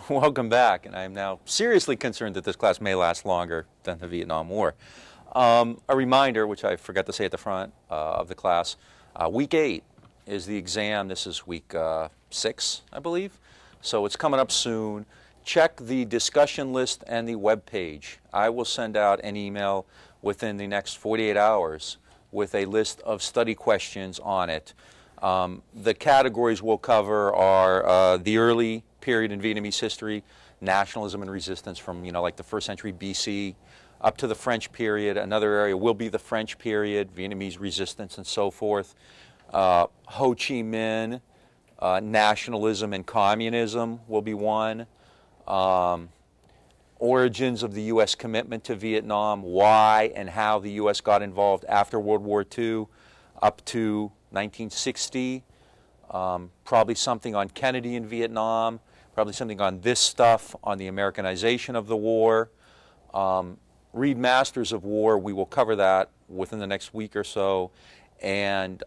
Welcome back, and I am now seriously concerned that this class may last longer than the Vietnam War. A reminder, which I forgot to say at the front of the class, week 8 is the exam. This is week 6, I believe, so it's coming up soon. Check the discussion list and the web page. I will send out an email within the next 48 hours with a list of study questions on it. The categories we'll cover are the early period in Vietnamese history, nationalism and resistance from, like the 1st century BC up to the French period. Another area will be the French period, Vietnamese resistance and so forth. Ho Chi Minh, nationalism and communism will be one. Origins of the U.S. commitment to Vietnam, why and how the U.S. got involved after World War II up to 1960. Probably something on Kennedy in Vietnam, probably something on this stuff, on the Americanization of the war. Read Masters of War, we will cover that within the next week or so. And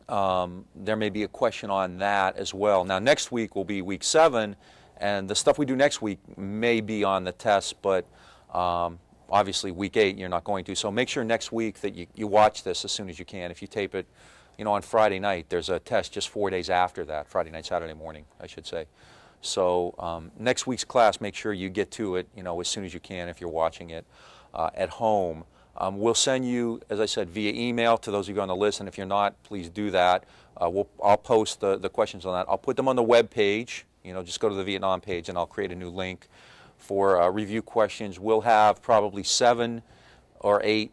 there may be a question on that as well. Now, next week will be week 7, and the stuff we do next week may be on the test, but obviously week 8 you're not going to. So make sure next week that you watch this as soon as you can. If you tape it, on Friday night, there's a test just 4 days after that, Friday night, Saturday morning, I should say. So next week's class, make sure you get to it, as soon as you can if you're watching it at home. We'll send you, as I said, via email to those of you on the list, and if you're not, please do that. I'll post the questions on that. I'll put them on the web page. Just go to the Vietnam page, and I'll create a new link for review questions. We'll have probably 7 or 8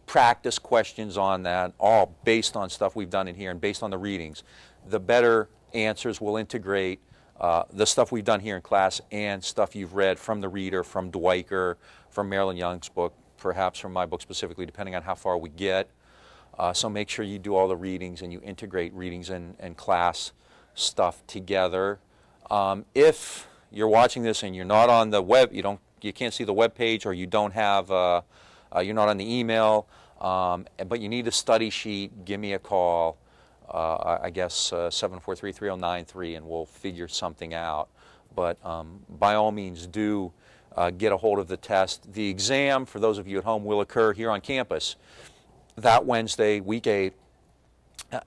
practice questions on that, all based on stuff we've done in here and based on the readings. The better answers will integrate the stuff we've done here in class and stuff you've read from the reader, from Dwiker, from Marilyn Young's book, perhaps from my book specifically, depending on how far we get. So make sure you do all the readings and you integrate readings and class stuff together. If you're watching this and you're not on the web, you can't see the web page, or you don't have, you're not on the email, but you need a study sheet, give me a call. I guess 743-3093, and we'll figure something out. But by all means, do get a hold of the test. The exam, for those of you at home, will occur here on campus that Wednesday, week 8,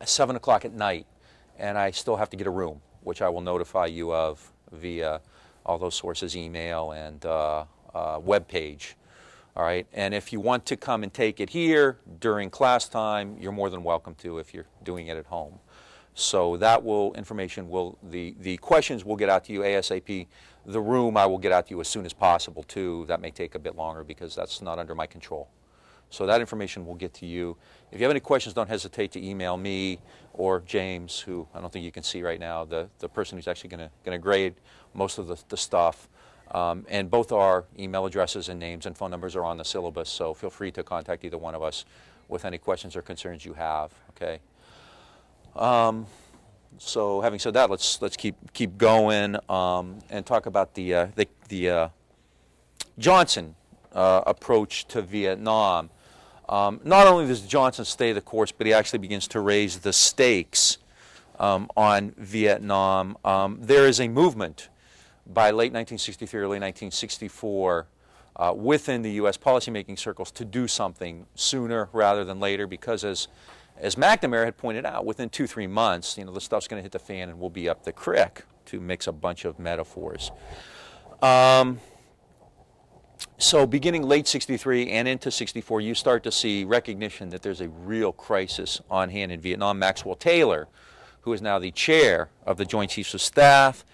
7 o'clock at night. And I still have to get a room, which I will notify you of via all those sources, email and web page. All right, and if you want to come and take it here during class time, you're more than welcome to if you're doing it at home. So that the questions will get out to you ASAP. The room I will get out to you as soon as possible too. That may take a bit longer because that's not under my control. So that information will get to you. If you have any questions, don't hesitate to email me or James, who I don't think you can see right now, the person who's actually going to grade most of the stuff. And both our email addresses and names and phone numbers are on the syllabus, so feel free to contact either one of us with any questions or concerns you have. Okay. So having said that, let's keep going and talk about the Johnson approach to Vietnam. Not only does Johnson stay the course, but he actually begins to raise the stakes on Vietnam. There is a movement by late 1963, early 1964, within the U.S. policymaking circles to do something sooner rather than later, because as McNamara had pointed out, within 2-3 months, the stuff's going to hit the fan and we'll be up the creek, to mix a bunch of metaphors. So beginning late 63 and into 64, you start to see recognition that there's a real crisis on hand in Vietnam. Maxwell Taylor, who is now the chair of the Joint Chiefs of Staff,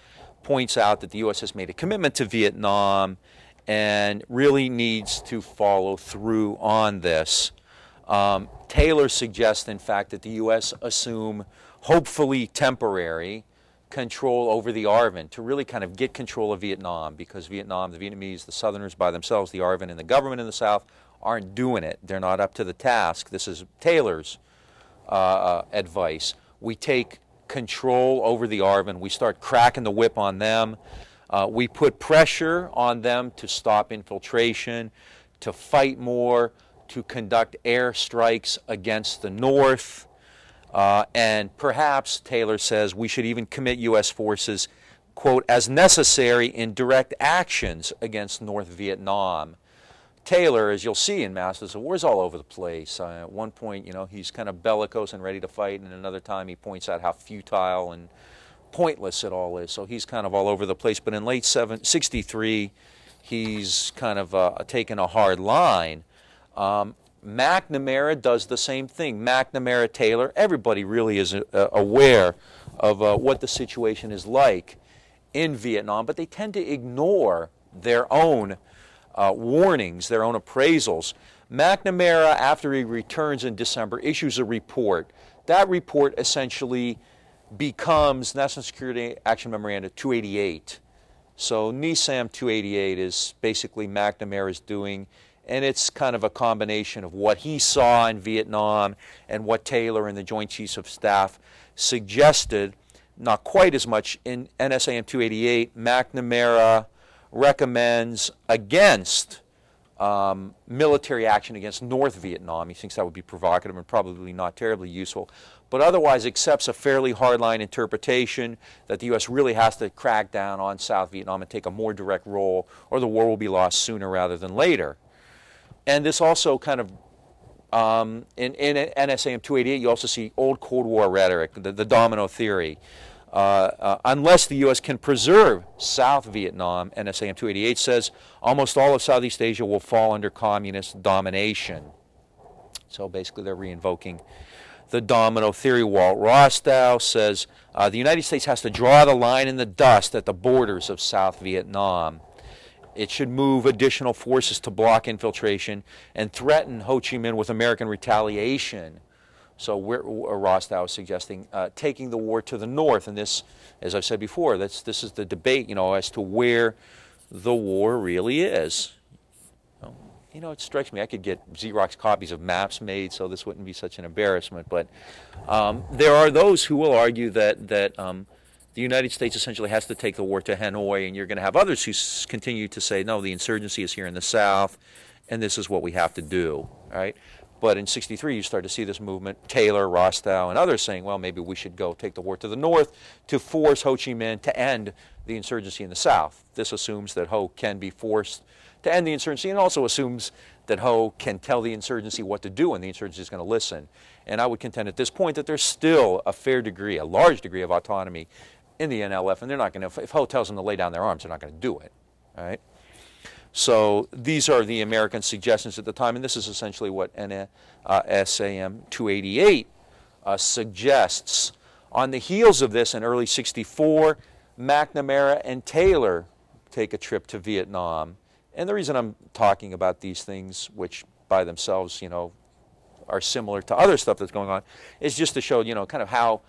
points out that the U.S. has made a commitment to Vietnam and really needs to follow through on this. Taylor suggests, in fact, that the U.S. assume, hopefully temporary, control over the ARVN to really kind of get control of Vietnam, because Vietnam, the Vietnamese, the Southerners by themselves, the ARVN and the government in the South aren't doing it. They're not up to the task. This is Taylor's advice. We take control over the ARVN. We start cracking the whip on them. We put pressure on them to stop infiltration, to fight more, to conduct air strikes against the North. And perhaps, Taylor says, we should even commit U.S. forces, quote, as necessary in direct actions against North Vietnam. Taylor, as you'll see in Masters of War's all over the place. At one point, you know, he's kind of bellicose and ready to fight, and another time he points out how futile and pointless it all is. So he's kind of all over the place. But in late 63, he's kind of taken a hard line. McNamara does the same thing. McNamara, Taylor, everybody really is aware of what the situation is like in Vietnam, but they tend to ignore their own warnings, their own appraisals. McNamara, after he returns in December, issues a report. That report essentially becomes National Security Action Memoranda 288. So NESAM 288 is basically McNamara's doing, and it's kind of a combination of what he saw in Vietnam and what Taylor and the Joint Chiefs of Staff suggested. Not quite as much in NSAM 288. McNamara recommends against military action against North Vietnam. He thinks that would be provocative and probably not terribly useful, but otherwise accepts a fairly hardline interpretation that the U.S. really has to crack down on South Vietnam and take a more direct role, or the war will be lost sooner rather than later. And this also kind of, in NSAM 288, you also see old Cold War rhetoric, the domino theory. Unless the U.S. can preserve South Vietnam, NSAM 288 says almost all of Southeast Asia will fall under communist domination. So basically they're reinvoking the domino theory. Walt Rostow says the United States has to draw the line in the dust at the borders of South Vietnam. It should move additional forces to block infiltration and threaten Ho Chi Minh with American retaliation. So Rostow is suggesting taking the war to the north, and this, as I've said before, this is the debate, you know, as to where the war really is. You know, it strikes me I could get Xerox copies of maps made, so this wouldn't be such an embarrassment. But there are those who will argue that the United States essentially has to take the war to Hanoi, and you're going to have others who continue to say, no, the insurgency is here in the South, and this is what we have to do, right? But in 63, you start to see this movement, Taylor, Rostow, and others saying, well, maybe we should go take the war to the north to force Ho Chi Minh to end the insurgency in the South. This assumes that Ho can be forced to end the insurgency, and also assumes that Ho can tell the insurgency what to do, and the insurgency is going to listen. And I would contend at this point that there's still a fair degree, a large degree of autonomy in the NLF, and they're not going to, if Ho tells them to lay down their arms, they're not going to do it, all right? So these are the American suggestions at the time, and this is essentially what NSAM 288 suggests. On the heels of this, in early 64, McNamara and Taylor take a trip to Vietnam. And the reason I'm talking about these things, which by themselves, you know, are similar to other stuff that's going on, is just to show, you know, kind of how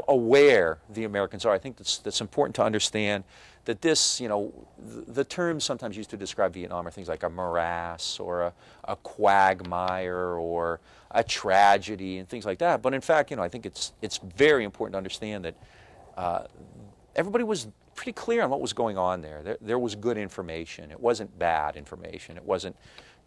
aware the Americans are. I think that's important to understand that this, you know, the terms sometimes used to describe Vietnam are things like a morass or a quagmire or a tragedy and things like that. But in fact, you know, I think it's very important to understand that everybody was pretty clear on what was going on there. There was good information. It wasn't bad information. It wasn't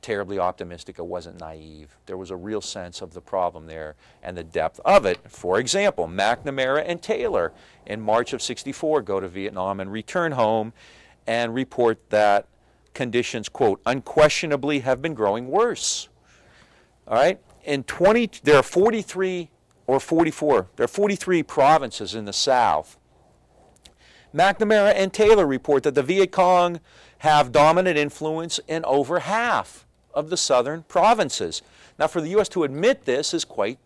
terribly optimistic. It wasn't naive. There was a real sense of the problem there and the depth of it. For example, McNamara and Taylor in March of 64 go to Vietnam and return home and report that conditions, quote, unquestionably have been growing worse. All right? There are 43 or 44, there are 43 provinces in the South. McNamara and Taylor report that the Viet Cong have dominant influence in over half of the southern provinces. Now, for the U.S. to admit this is quite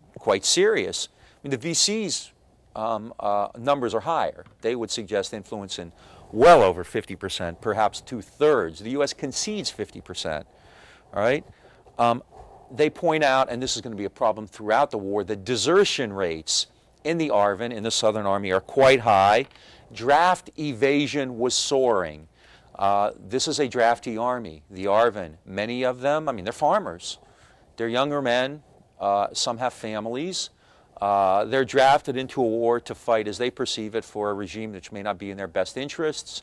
serious. I mean, the VC's numbers are higher. They would suggest influence in well over 50%, perhaps 2/3. The U.S. concedes 50%. All right? They point out, and this is going to be a problem throughout the war, that desertion rates in the ARVN, in the Southern Army, are quite high. Draft evasion was soaring. This is a draftee army, the ARVN. Many of them, I mean, they're farmers. They're younger men. Some have families. They're drafted into a war to fight, as they perceive it, for a regime which may not be in their best interests.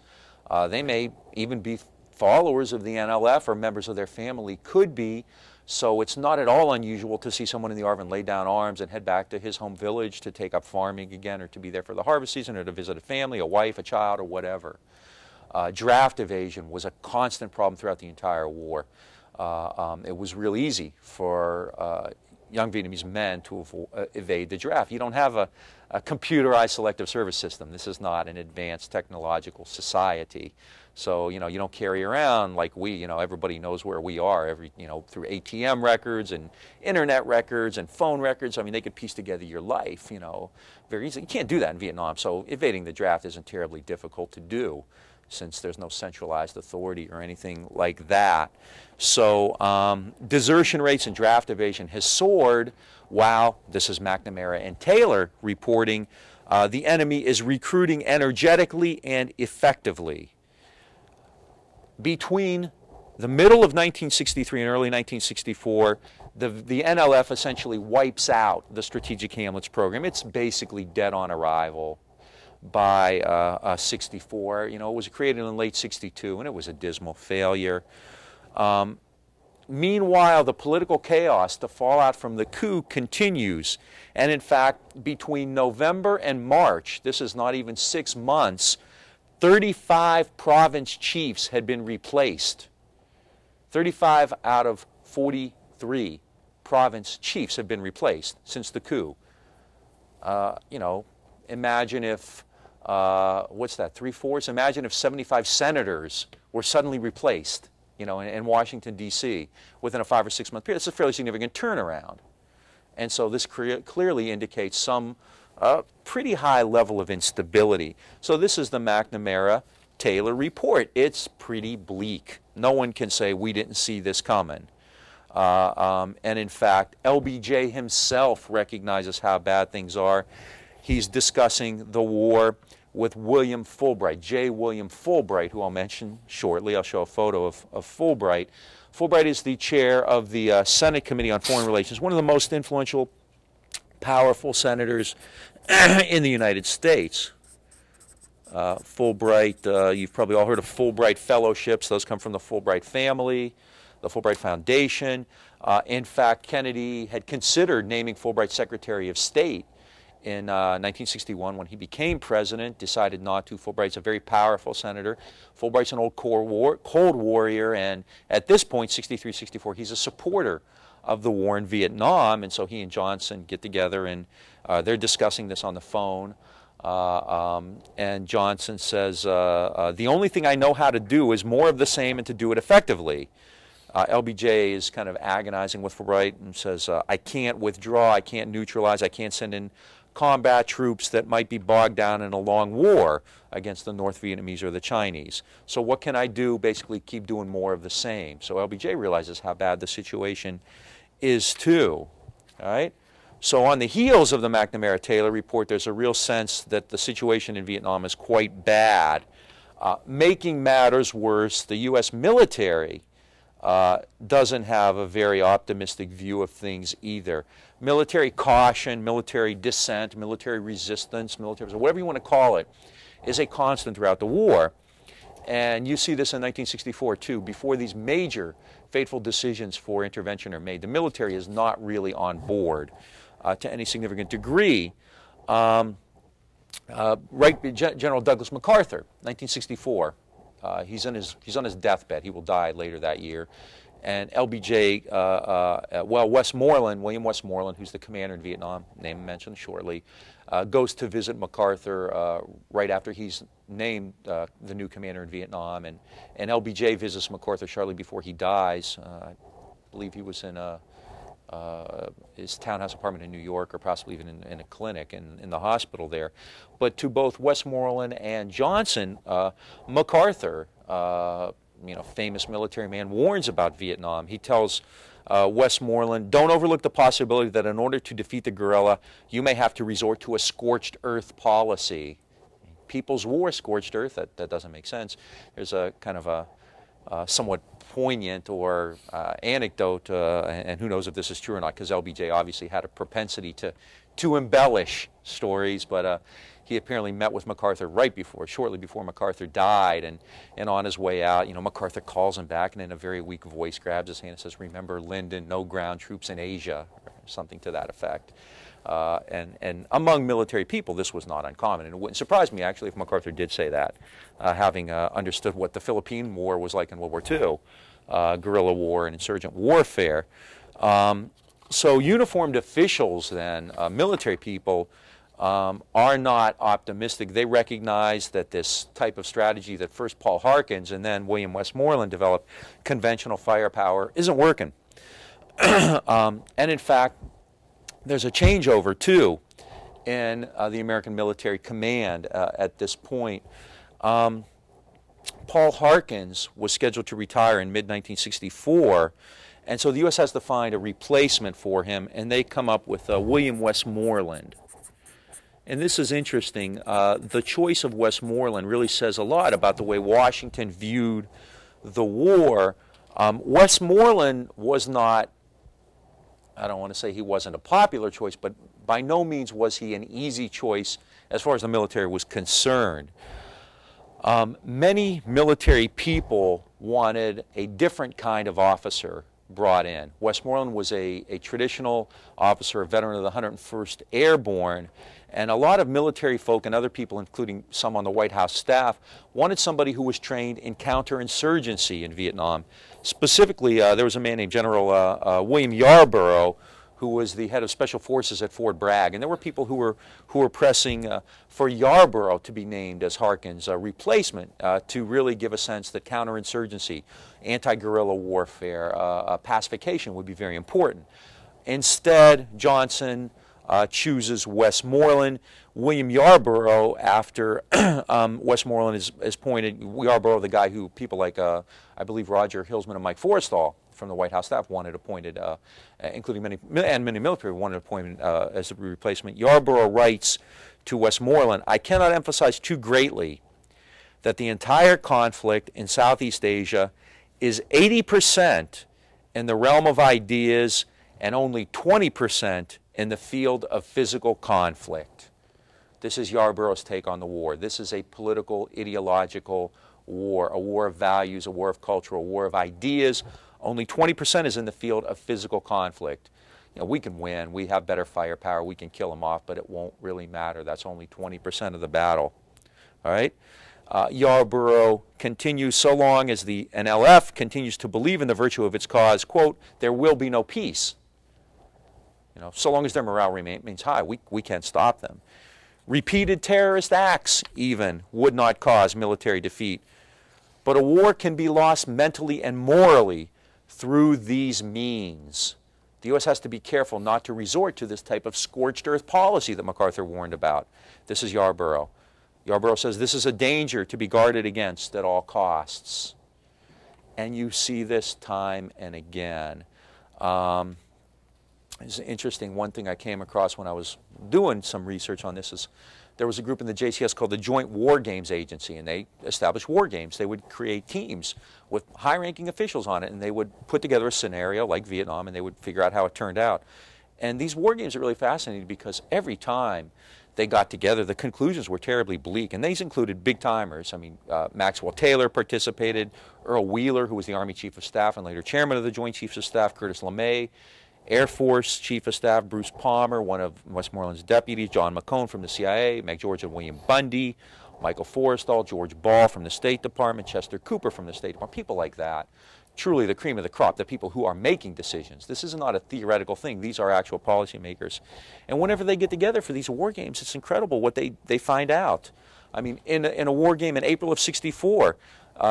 They may even be followers of the NLF, or members of their family could be. So it's not at all unusual to see someone in the Arvin lay down arms and head back to his home village to take up farming again, or to be there for the harvest season, or to visit a family, a wife, a child, or whatever. Draft evasion was a constant problem throughout the entire war. It was real easy for young Vietnamese men to evade the draft. You don't have a computerized selective service system. This is not an advanced technological society. So, you don't carry around like we, everybody knows where we are, through ATM records and internet records and phone records. I mean, they could piece together your life, very easily. You can't do that in Vietnam, so evading the draft isn't terribly difficult to do, since there's no centralized authority or anything like that. So desertion rates and draft evasion has soared while, this is McNamara and Taylor reporting, the enemy is recruiting energetically and effectively. Between the middle of 1963 and early 1964, the NLF essentially wipes out the Strategic Hamlets program. It's basically dead on arrival by 64. It was created in late 62, and it was a dismal failure. Meanwhile, the political chaos, the fallout from the coup, continues. And in fact, between November and March, this is not even 6 months, 35 province chiefs had been replaced. 35 out of 43 province chiefs have been replaced since the coup. Imagine if, what's that, 3/4? Imagine if 75 senators were suddenly replaced, in Washington, D.C. within a 5 or 6 month period. It's a fairly significant turnaround. And so this clearly indicates some pretty high level of instability. So this is the McNamara-Taylor report. It's pretty bleak. No one can say we didn't see this coming. And in fact, LBJ himself recognizes how bad things are. He's discussing the war with William Fulbright, J. William Fulbright, who I'll mention shortly. I'll show a photo of Fulbright. Fulbright is the chair of the Senate Committee on Foreign Relations, one of the most influential, powerful senators in the United States. Fulbright, you've probably all heard of Fulbright fellowships. Those come from the Fulbright family, the Fulbright Foundation. In fact, Kennedy had considered naming Fulbright Secretary of State in 1961 when he became president, decided not to. Fulbright's a very powerful senator. Fulbright's an old Cold Warrior, and at this point, 63, 64, he's a supporter of the war in Vietnam, and so he and Johnson get together, and they're discussing this on the phone. And Johnson says, the only thing I know how to do is more of the same and to do it effectively. LBJ is kind of agonizing with Fulbright and says, I can't withdraw, I can't neutralize, I can't send in combat troops that might be bogged down in a long war against the North Vietnamese or the Chinese. So what can I do? Basically keep doing more of the same. So LBJ realizes how bad the situation is too. All right? So on the heels of the McNamara-Taylor report, there's a real sense that the situation in Vietnam is quite bad. Making matters worse, the U.S. military doesn't have a very optimistic view of things either. Military caution, military dissent, military resistance, whatever you want to call it, is a constant throughout the war. And you see this in 1964 too. Before these major fateful decisions for intervention are made, the military is not really on board to any significant degree. General Douglas MacArthur, 1964. He's on his deathbed. He will die later that year. And LBJ, Westmoreland, William Westmoreland, who's the commander in Vietnam, name mentioned shortly, goes to visit MacArthur right after he's named the new commander in Vietnam. And LBJ visits MacArthur shortly before he dies. I believe he was in his townhouse apartment in New York, or possibly even in a clinic in the hospital there. But to both Westmoreland and Johnson, MacArthur, famous military man, warns about Vietnam. He tells Westmoreland, don't overlook the possibility that in order to defeat the guerrilla, you may have to resort to a scorched earth policy. People's war, scorched earth, that doesn't make sense. There's a kind of a somewhat poignant or anecdote, and who knows if this is true or not, because LBJ obviously had a propensity to to embellish stories, but he apparently met with MacArthur shortly before MacArthur died, and on his way out, MacArthur calls him back and in a very weak voice grabs his hand and says, "Remember Lyndon, no ground troops in Asia," or something to that effect. And among military people, this was not uncommon, and it wouldn't surprise me actually if MacArthur did say that, having understood what the Philippine War was like in World War II, guerrilla war and insurgent warfare. So uniformed officials then, military people, are not optimistic. They recognize that this type of strategy that first Paul Harkins and then William Westmoreland developed, conventional firepower, isn't working. And in fact, there's a changeover too in the American military command at this point. Paul Harkins was scheduled to retire in mid-1964, and so the U.S. has to find a replacement for him, and they come up with William Westmoreland. And this is interesting. The choice of Westmoreland really says a lot about the way Washington viewed the war. Westmoreland was not, I don't want to say he wasn't a popular choice, but by no means was he an easy choice as far as the military was concerned. Many military people wanted a different kind of officer brought in. Westmoreland was a traditional officer, a veteran of the 101st Airborne, and a lot of military folk and other people, including some on the White House staff, wanted somebody who was trained in counterinsurgency in Vietnam. Specifically, there was a man named General William Yarborough, who was the head of Special Forces at Fort Bragg, and there were people who were pressing for Yarborough to be named as Harkin's replacement to really give a sense that counterinsurgency, anti-guerrilla warfare, pacification would be very important. Instead, Johnson chooses Westmoreland. William Yarborough, after Westmoreland is appointed, Yarborough, the guy who people like, I believe, Roger Hillsman and Mike Forrestal from the White House staff wanted appointed, including many military wanted appointed as a replacement. Yarborough writes to Westmoreland, "I cannot emphasize too greatly that the entire conflict in Southeast Asia is 80% in the realm of ideas and only 20% in the field of physical conflict." This is Yarborough's take on the war. This is a political, ideological war, a war of values, a war of culture, a war of ideas. Only 20% is in the field of physical conflict. We can win, we have better firepower, we can kill them off, but it won't really matter. That's only 20% of the battle. All right? Yarborough continues, so long as the NLF continues to believe in the virtue of its cause, quote, "there will be no peace." So long as their morale remains high, we can't stop them. Repeated terrorist acts even would not cause military defeat. But a war can be lost mentally and morally through these means. The U.S. has to be careful not to resort to this type of scorched earth policy that MacArthur warned about. This is Yarborough. Yarborough says this is a danger to be guarded against at all costs. And you see this time and again. It's interesting, one thing I came across when I was doing some research on this is there was a group in the JCS called the Joint Wargames Agency, and they established war games. They would create teams with high-ranking officials on it, and they would put together a scenario like Vietnam, and they would figure out how it turned out. And these war games are really fascinating because every time they got together, the conclusions were terribly bleak, and these included big-timers. I mean, Maxwell Taylor participated, Earl Wheeler, who was the Army Chief of Staff and later Chairman of the Joint Chiefs of Staff, Curtis LeMay, Air Force Chief of Staff Bruce Palmer, one of Westmoreland's deputies, John McCone from the CIA, McGeorge and William Bundy, Michael Forrestal, George Ball from the State Department, Chester Cooper from the State Department, people like that. Truly the cream of the crop, the people who are making decisions. This is not a theoretical thing. These are actual policymakers. And whenever they get together for these war games, it's incredible what they find out. I mean, in a war game in April of '64,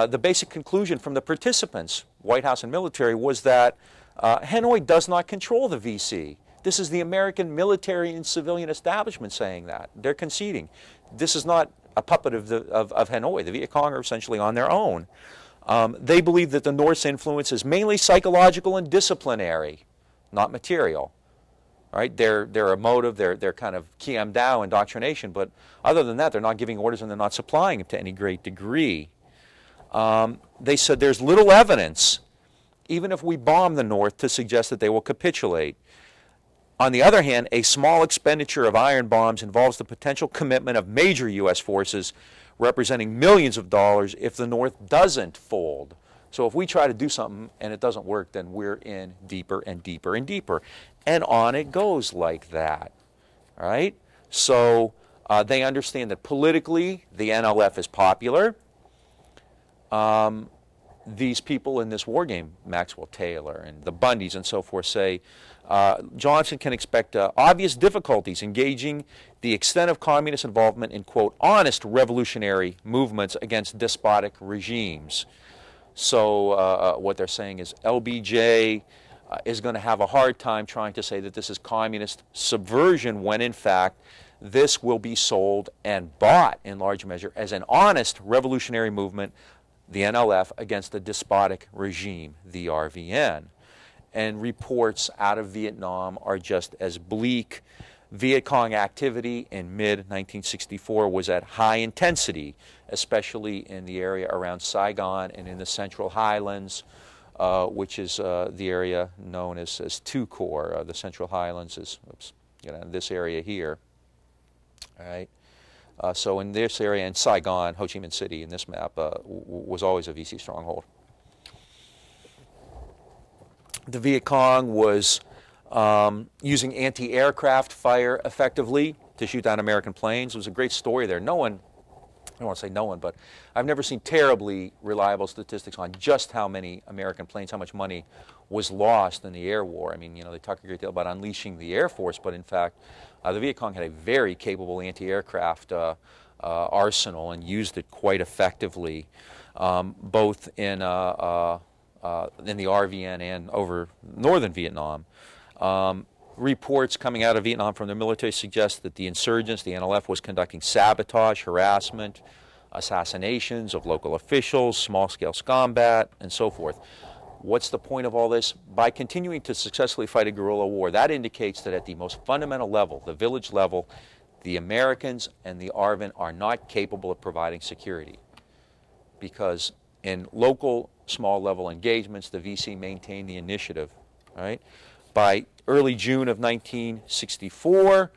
the basic conclusion from the participants, White House and military, was that Hanoi does not control the VC. This is the American military and civilian establishment saying that. They're conceding. This is not a puppet of Hanoi. The Viet Cong are essentially on their own. They believe that the North's influence is mainly psychological and disciplinary, not material. Right? They're emotive, they're kind of Kiem Dao indoctrination, but other than that, they're not giving orders and they're not supplying them to any great degree. They said there's little evidence, even if we bomb the North, to suggest that they will capitulate. On the other hand, a small expenditure of iron bombs involves the potential commitment of major U.S. forces representing millions of dollars if the North doesn't fold. So if we try to do something and it doesn't work, then we're in deeper and deeper and deeper. And on it goes like that. All right? So they understand that politically the NLF is popular. These people in this war game, Maxwell Taylor and the Bundys and so forth, say Johnson can expect obvious difficulties engaging the extent of communist involvement in, quote, honest revolutionary movements against despotic regimes. So what they're saying is LBJ is going to have a hard time trying to say that this is communist subversion when, in fact, this will be sold and bought in large measure as an honest revolutionary movement, the NLF, against a despotic regime, the RVN. And reports out of Vietnam are just as bleak. Viet Cong activity in mid-1964 was at high intensity, especially in the area around Saigon and in the Central Highlands, which is the area known as Two Corps. The Central Highlands is this area here. All right. So in this area, in Saigon, Ho Chi Minh City, in this map, was always a VC stronghold. The Viet Cong was using anti-aircraft fire effectively to shoot down American planes. It was a great story there. No one, I don't want to say no one, but I've never seen terribly reliable statistics on just how many American planes, how much money was lost in the air war. I mean, they talk a great deal about unleashing the Air Force, but in fact, the Viet Cong had a very capable anti-aircraft arsenal and used it quite effectively, both in the RVN and over northern Vietnam. Reports coming out of Vietnam from the military suggest that the insurgents, the NLF, was conducting sabotage, harassment, assassinations of local officials, small-scale combat, and so forth. What's the point of all this? By continuing to successfully fight a guerrilla war, that indicates that at the most fundamental level, the village level, the Americans and the ARVN are not capable of providing security. Because in local, small-level engagements, the VC maintained the initiative. Right? By early June of 1964,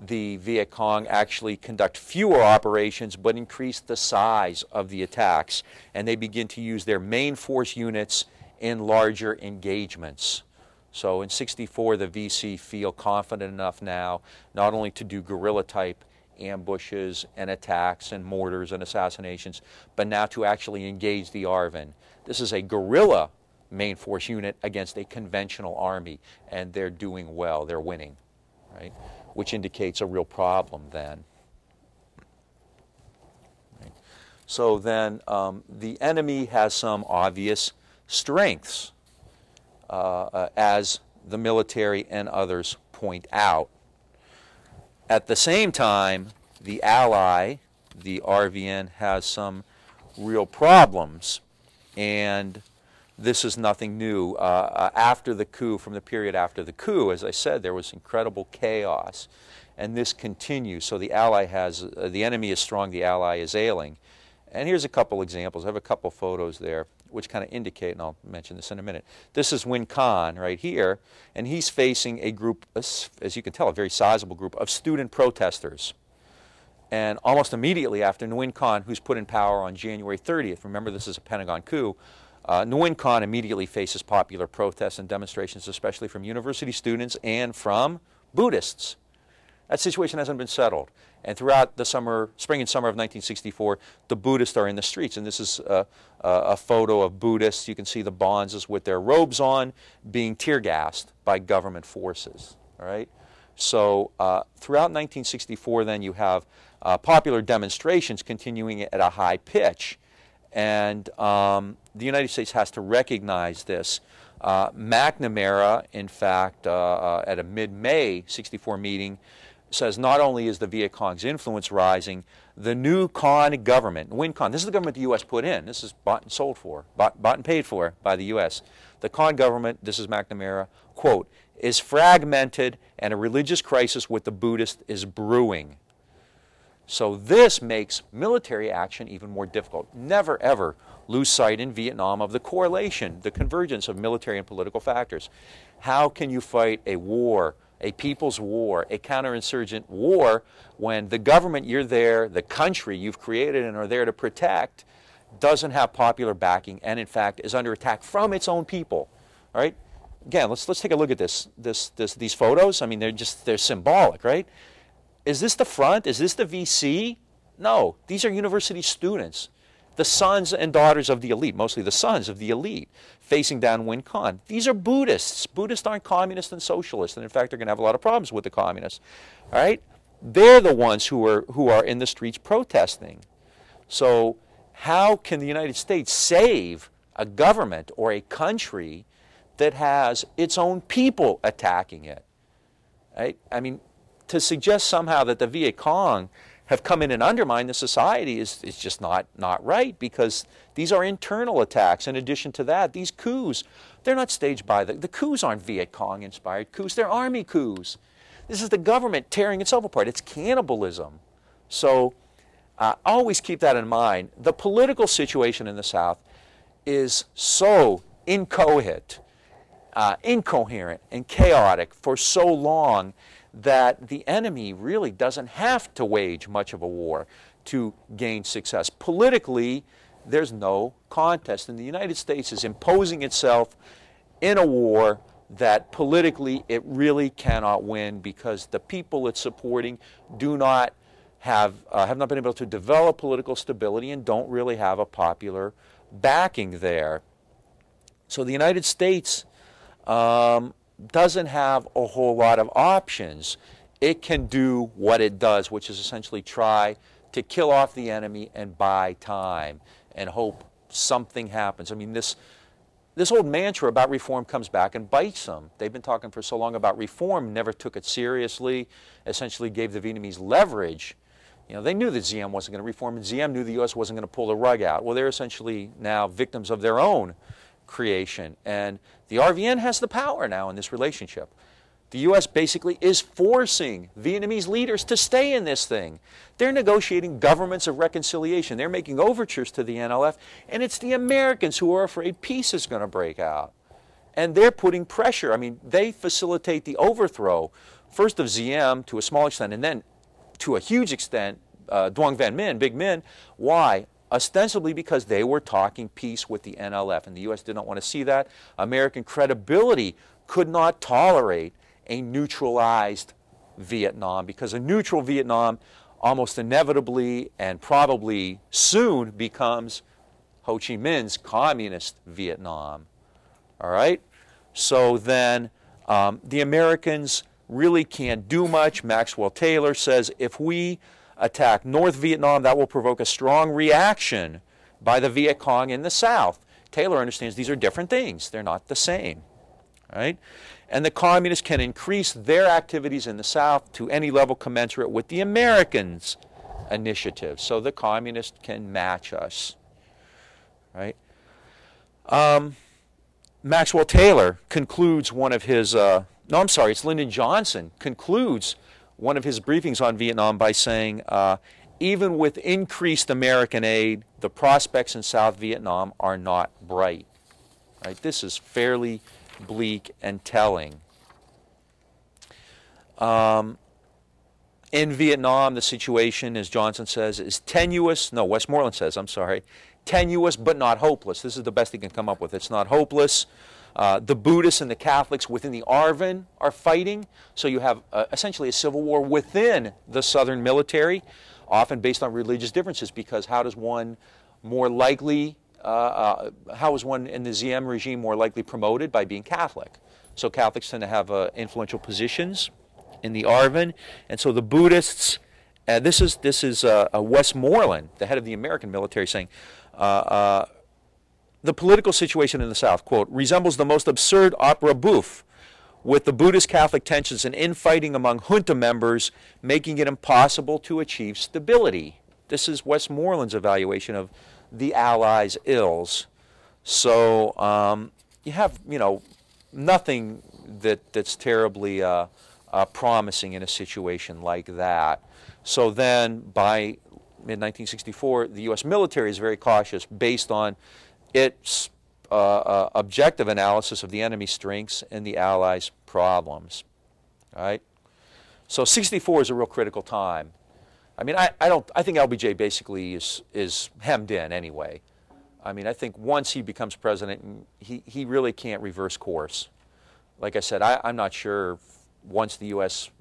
the Viet Cong actually conduct fewer operations but increase the size of the attacks, and they begin to use their main force units in larger engagements. So in '64, the VC feel confident enough now not only to do guerrilla-type ambushes and attacks and mortars and assassinations, but now to actually engage the ARVN. This is a guerrilla main force unit against a conventional army, and they're doing well, they're winning, right? Which indicates a real problem then. Right? So then the enemy has some obvious strengths, as the military and others point out. At the same time, the ally, the RVN, has some real problems, and this is nothing new. After the coup, from the period after the coup, as I said, there was incredible chaos, and this continues. So the ally has, the enemy is strong, the ally is ailing. And here's a couple examples. I have a couple photos there which kind of indicate, and I'll mention this in a minute. This is Nguyen Khan right here, and he's facing a group, as you can tell, a very sizable group of student protesters. And almost immediately after Nguyen Khan, who's put in power on January 30th, remember this is a Pentagon coup, Nguyen Khan immediately faces popular protests and demonstrations, especially from university students and from Buddhists. That situation hasn't been settled. And throughout the spring and summer of 1964, the Buddhists are in the streets. And this is a photo of Buddhists. You can see the bonzes with their robes on being tear-gassed by government forces. All right? So throughout 1964, then, you have popular demonstrations continuing at a high pitch. And the United States has to recognize this. McNamara, in fact, at a mid-May '64 meeting, says not only is the Viet Cong's influence rising, the new Con government, Nguyen Con, this is the government the U.S. put in. This is bought and sold for, bought and paid for by the U.S. The Con government, this is McNamara, quote, is fragmented and a religious crisis with the Buddhists is brewing. So this makes military action even more difficult. Never, ever lose sight in Vietnam of the correlation, the convergence of military and political factors. How can you fight a war a people's war, a counterinsurgent war, when the government you're there, the country you've created and are there to protect, doesn't have popular backing and in fact is under attack from its own people. All right? Again, let's take a look at these photos. I mean, they're symbolic, right? Is this the front? Is this the VC? No, these are university students, the sons and daughters of the elite, mostly the sons of the elite, facing down Win Con. These are Buddhists. Buddhists aren't communists and socialists, and in fact, they're going to have a lot of problems with the communists. All right? They're the ones who are in the streets protesting. So how can the United States save a government or a country that has its own people attacking it? Right? I mean, to suggest somehow that the Viet Cong have come in and undermined the society is just not right, because these are internal attacks. In addition to that, these coups, they're not staged by the coups aren't Viet Cong inspired coups, they're army coups. This is the government tearing itself apart. It's cannibalism. So always keep that in mind. The political situation in the South is so incoherent, and chaotic for so long that the enemy really doesn't have to wage much of a war to gain success. Politically, there's no contest, and the United States is imposing itself in a war that politically it really cannot win, because the people it's supporting do not have not been able to develop political stability and don't really have a popular backing there. So the United States doesn't have a whole lot of options. It can do what it does, which is essentially try to kill off the enemy and buy time and hope something happens. I mean, this old mantra about reform comes back and bites them. They've been talking for so long about reform, never took it seriously, essentially gave the Vietnamese leverage. You know, they knew that Diem wasn't going to reform, and Diem knew the U.S. wasn't going to pull the rug out. Well, they're essentially now victims of their own creation, and the RVN has the power now in this relationship. The U.S. basically is forcing Vietnamese leaders to stay in this thing. They're negotiating governments of reconciliation. They're making overtures to the NLF, and it's the Americans who are afraid peace is going to break out. And they're putting pressure. I mean, they facilitate the overthrow, first of Diem to a small extent, and then to a huge extent, Duong Van Minh, Big Minh. Why? Ostensibly because they were talking peace with the NLF, and the U.S. did not want to see that. American credibility could not tolerate a neutralized Vietnam, because a neutral Vietnam almost inevitably and probably soon becomes Ho Chi Minh's communist Vietnam. All right? So then the Americans really can't do much. Maxwell Taylor says if we attack North Vietnam, that will provoke a strong reaction by the Viet Cong in the South. Taylor understands these are different things. They're not the same. Right? And the communists can increase their activities in the South to any level commensurate with the Americans' initiative. So the communists can match us. Right? Maxwell Taylor concludes one of his, it's Lyndon Johnson concludes one of his briefings on Vietnam by saying, even with increased American aid, the prospects in South Vietnam are not bright. Right? This is fairly bleak and telling. In Vietnam, the situation, as Johnson says, is tenuous. No, Westmoreland says, tenuous but not hopeless. This is the best he can come up with. It's not hopeless. The Buddhists and the Catholics within the ARVN are fighting, so you have essentially a civil war within the Southern military, often based on religious differences, because how is one in the Diem regime more likely promoted? By being Catholic. So Catholics tend to have influential positions in the ARVN, and so the Buddhists, this is Westmoreland, the head of the American military, saying, the political situation in the South, quote, resembles the most absurd opera bouffe, with the Buddhist-Catholic tensions and infighting among junta members making it impossible to achieve stability. This is Westmoreland's evaluation of the Allies' ills. So you have, nothing that's terribly promising in a situation like that. So then by mid-1964, the U.S. military is very cautious based on its objective analysis of the enemy's strengths and the Allies' problems. All right? So 64 is a real critical time. I mean, I think LBJ basically is hemmed in anyway. I mean, I think once he becomes president, he really can't reverse course. Like I said, I'm not sure once the U.S.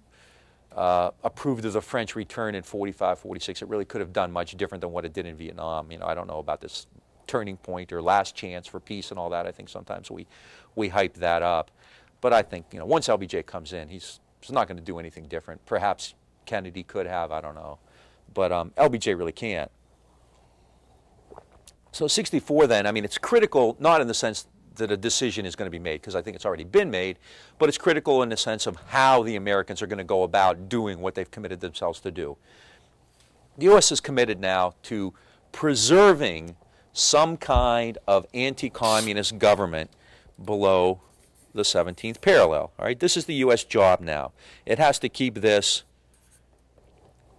Approved of the French return in 45, 46, it really could have done much different than what it did in Vietnam. You know, I don't know about this turning point or last chance for peace and all that. I think sometimes we hype that up. But I think, you know, once LBJ comes in, he's not going to do anything different. Perhaps Kennedy could have, I don't know. But LBJ really can't. So 64 then, I mean, it's critical, not in the sense that a decision is going to be made, because I think it's already been made, but it's critical in the sense of how the Americans are going to go about doing what they've committed themselves to do. The U.S. is committed now to preserving some kind of anti-communist government below the 17th parallel. All right, this is the U.S. job now. It has to keep this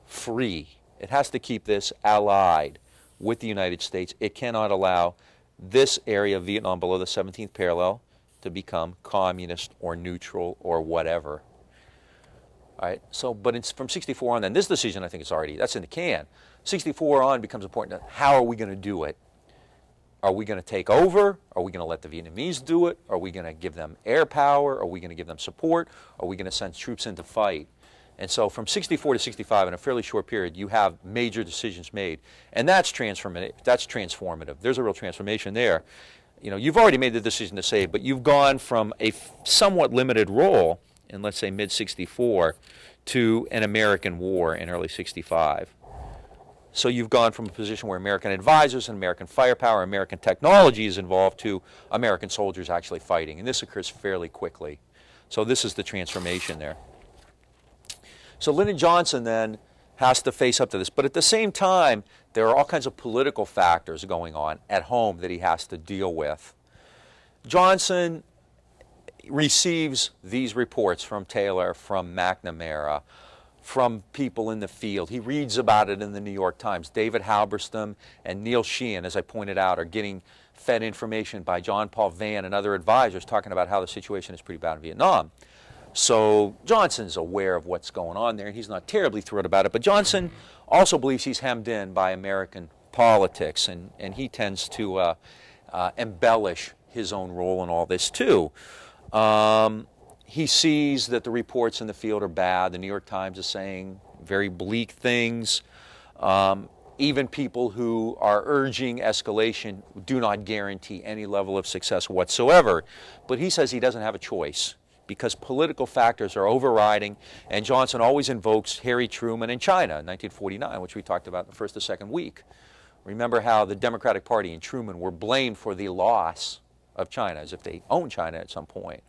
free. It has to keep this allied with the United States. It cannot allow this area of Vietnam below the 17th parallel to become communist or neutral or whatever. All right, so, but it's from 64 on then, this decision I think is already, that's in the can. 64 on becomes important. How are we going to do it? Are we going to take over? Are we going to let the Vietnamese do it? Are we going to give them air power? Are we going to give them support? Are we going to send troops in to fight? And so from 64 to 65, in a fairly short period, you have major decisions made. And that's transformative. That's transformative. There's a real transformation there. You know, you've already made the decision to save, but you've gone from a somewhat limited role in, let's say, mid-64 to an American war in early 65. So you've gone from a position where American advisors and American firepower, American technology is involved to American soldiers actually fighting. And this occurs fairly quickly. So this is the transformation there. So Lyndon Johnson then has to face up to this. But at the same time, there are all kinds of political factors going on at home that he has to deal with. Johnson receives these reports from Taylor, from McNamara, from people in the field. He reads about it in the New York Times. David Halberstam and Neil Sheehan, as I pointed out, are getting fed information by John Paul Vann and other advisors talking about how the situation is pretty bad in Vietnam. So Johnson's aware of what's going on there, and he's not terribly thrilled about it. But Johnson also believes he's hemmed in by American politics, and he tends to embellish his own role in all this too. He sees that the reports in the field are bad. The New York Times is saying very bleak things. Even people who are urging escalation do not guarantee any level of success whatsoever. But he says he doesn't have a choice because political factors are overriding, and Johnson always invokes Harry Truman and China in 1949, which we talked about in the first or second week. Remember how the Democratic Party and Truman were blamed for the loss of China, as if they owned China at some point.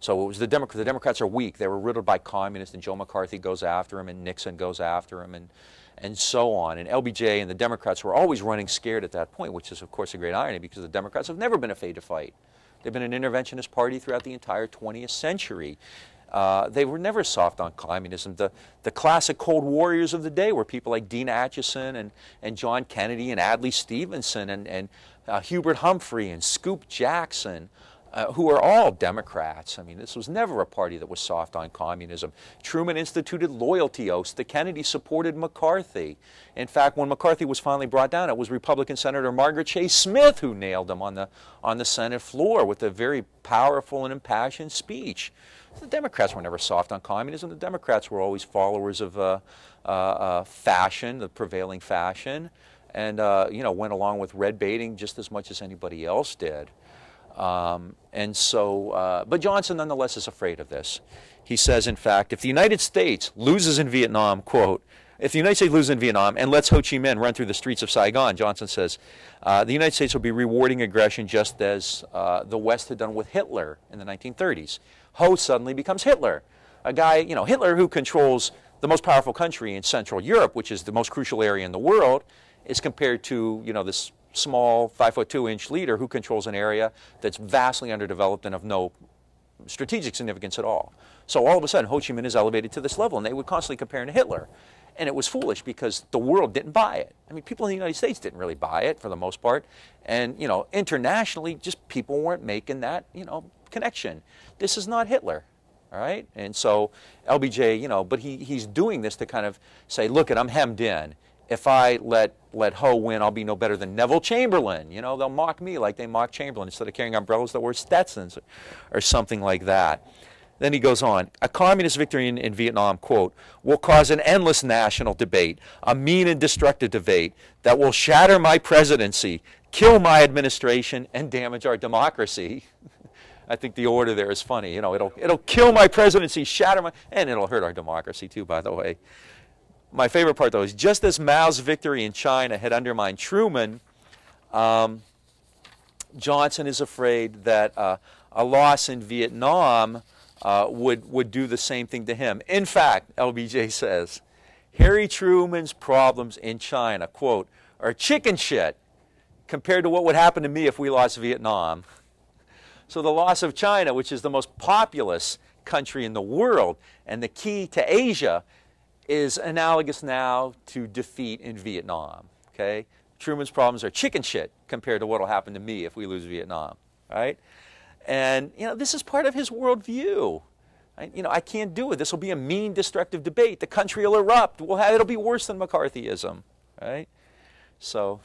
So it was the Democrats are weak. They were riddled by communists, and Joe McCarthy goes after him, and Nixon goes after him, and so on. And LBJ and the Democrats were always running scared at that point, which is, of course, a great irony because the Democrats have never been afraid to fight. They've been an interventionist party throughout the entire 20th century. They were never soft on communism. The classic Cold Warriors of the day were people like Dean Acheson and John Kennedy and Adlai Stevenson and Hubert Humphrey and Scoop Jackson, who are all Democrats. I mean, this was never a party that was soft on communism. Truman instituted loyalty oaths. The Kennedys supported McCarthy. In fact, when McCarthy was finally brought down, it was Republican Senator Margaret Chase Smith who nailed him on the Senate floor with a very powerful and impassioned speech. The Democrats were never soft on communism. The Democrats were always followers of fashion, the prevailing fashion, and you know, went along with red baiting just as much as anybody else did. But Johnson nonetheless is afraid of this. He says, in fact, if the United States loses in Vietnam, quote, if the United States loses in Vietnam and lets Ho Chi Minh run through the streets of Saigon, Johnson says, the United States will be rewarding aggression just as the West had done with Hitler in the 1930s. Ho suddenly becomes Hitler, a guy, you know, Hitler who controls the most powerful country in Central Europe, which is the most crucial area in the world, is compared to, you know, this small 5'2" leader who controls an area that's vastly underdeveloped and of no strategic significance at all. So all of a sudden, Ho Chi Minh is elevated to this level, and they would constantly compare him to Hitler. And it was foolish because the world didn't buy it. I mean, people in the United States didn't really buy it for the most part. And, you know, internationally, just people weren't making that, you know, connection. This is not Hitler. All right, and so LBJ, you know, but he's doing this to kind of say, look, I'm hemmed in. If I let Ho win, I'll be no better than Neville Chamberlain. You know, they'll mock me like they mock Chamberlain. Instead of carrying umbrellas, they'll wear Stetsons or something like that. Then he goes on, a communist victory in Vietnam, quote, will cause an endless national debate, a mean and destructive debate that will shatter my presidency, kill my administration, and damage our democracy. I think the order there is funny. You know, it'll kill my presidency, shatter my, and it'll hurt our democracy too, by the way. My favorite part, though, is just as Mao's victory in China had undermined Truman, Johnson is afraid that a loss in Vietnam would do the same thing to him. In fact, LBJ says, Harry Truman's problems in China, quote, are chicken shit compared to what would happen to me if we lost Vietnam. So the loss of China, which is the most populous country in the world and the key to Asia, is analogous now to defeat in Vietnam. Okay? Truman's problems are chicken shit compared to what will happen to me if we lose Vietnam. Right? And, you know, this is part of his worldview. You know, I can't do it. This will be a mean, destructive debate. The country will erupt. It'll be worse than McCarthyism. Right? So,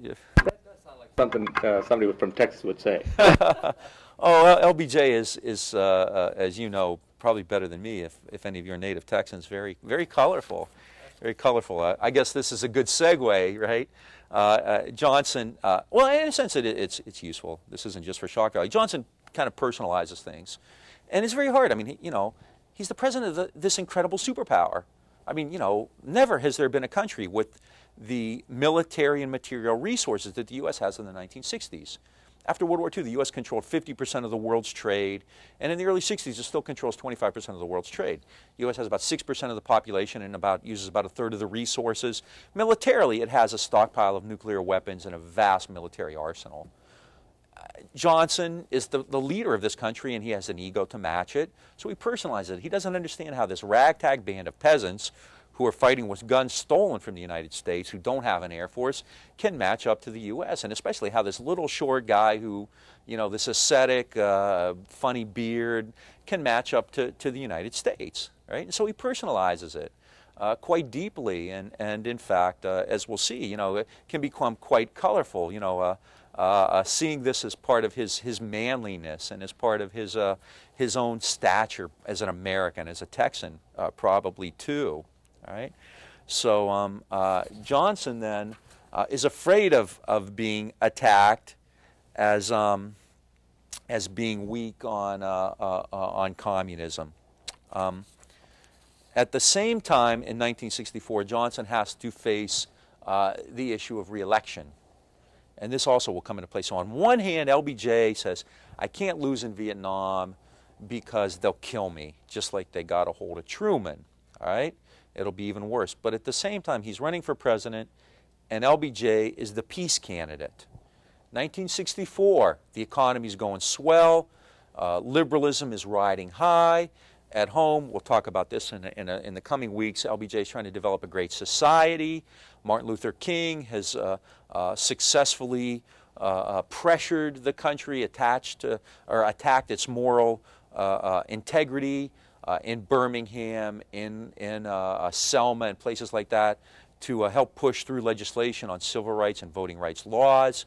that does sound like something somebody from Texas would say. Oh, LBJ is as you know, probably better than me, if any of you are native Texans. Very, very colorful. Very colorful. I guess this is a good segue, right? Johnson, well, in a sense, it's useful. This isn't just for shock value. Johnson kind of personalizes things. And it's very hard. I mean, you know, he's the president of this incredible superpower. I mean, you know, never has there been a country with the military and material resources that the U.S. has in the 1960s. After World War II, the U.S. controlled 50% of the world's trade, and in the early 60s, it still controls 25% of the world's trade. The U.S. has about 6% of the population and uses about a third of the resources. Militarily, it has a stockpile of nuclear weapons and a vast military arsenal. Johnson is the leader of this country, and he has an ego to match it, so he personalizes it. He doesn't understand how this ragtag band of peasants who are fighting with guns stolen from the United States, who don't have an Air Force, can match up to the U.S., and especially how this little short guy who, you know, this ascetic, funny beard, can match up to the United States, right? And so he personalizes it quite deeply, and in fact, as we'll see, you know, it can become quite colorful, you know, seeing this as part of his manliness and as part of his own stature as an American, as a Texan, probably too. All right, so Johnson then is afraid of being attacked as being weak on communism. At the same time, in 1964, Johnson has to face the issue of re-election, and this also will come into play. So on one hand, LBJ says, I can't lose in Vietnam because they'll kill me, just like they got a hold of Truman. All right. It'll be even worse. But at the same time, he's running for president, and LBJ is the peace candidate. 1964, the economy's going swell. Liberalism is riding high. At home, we'll talk about this in the coming weeks, LBJ is trying to develop a great society. Martin Luther King has successfully pressured the country, attacked its moral integrity. In Birmingham, in Selma, and places like that, to help push through legislation on civil rights and voting rights laws.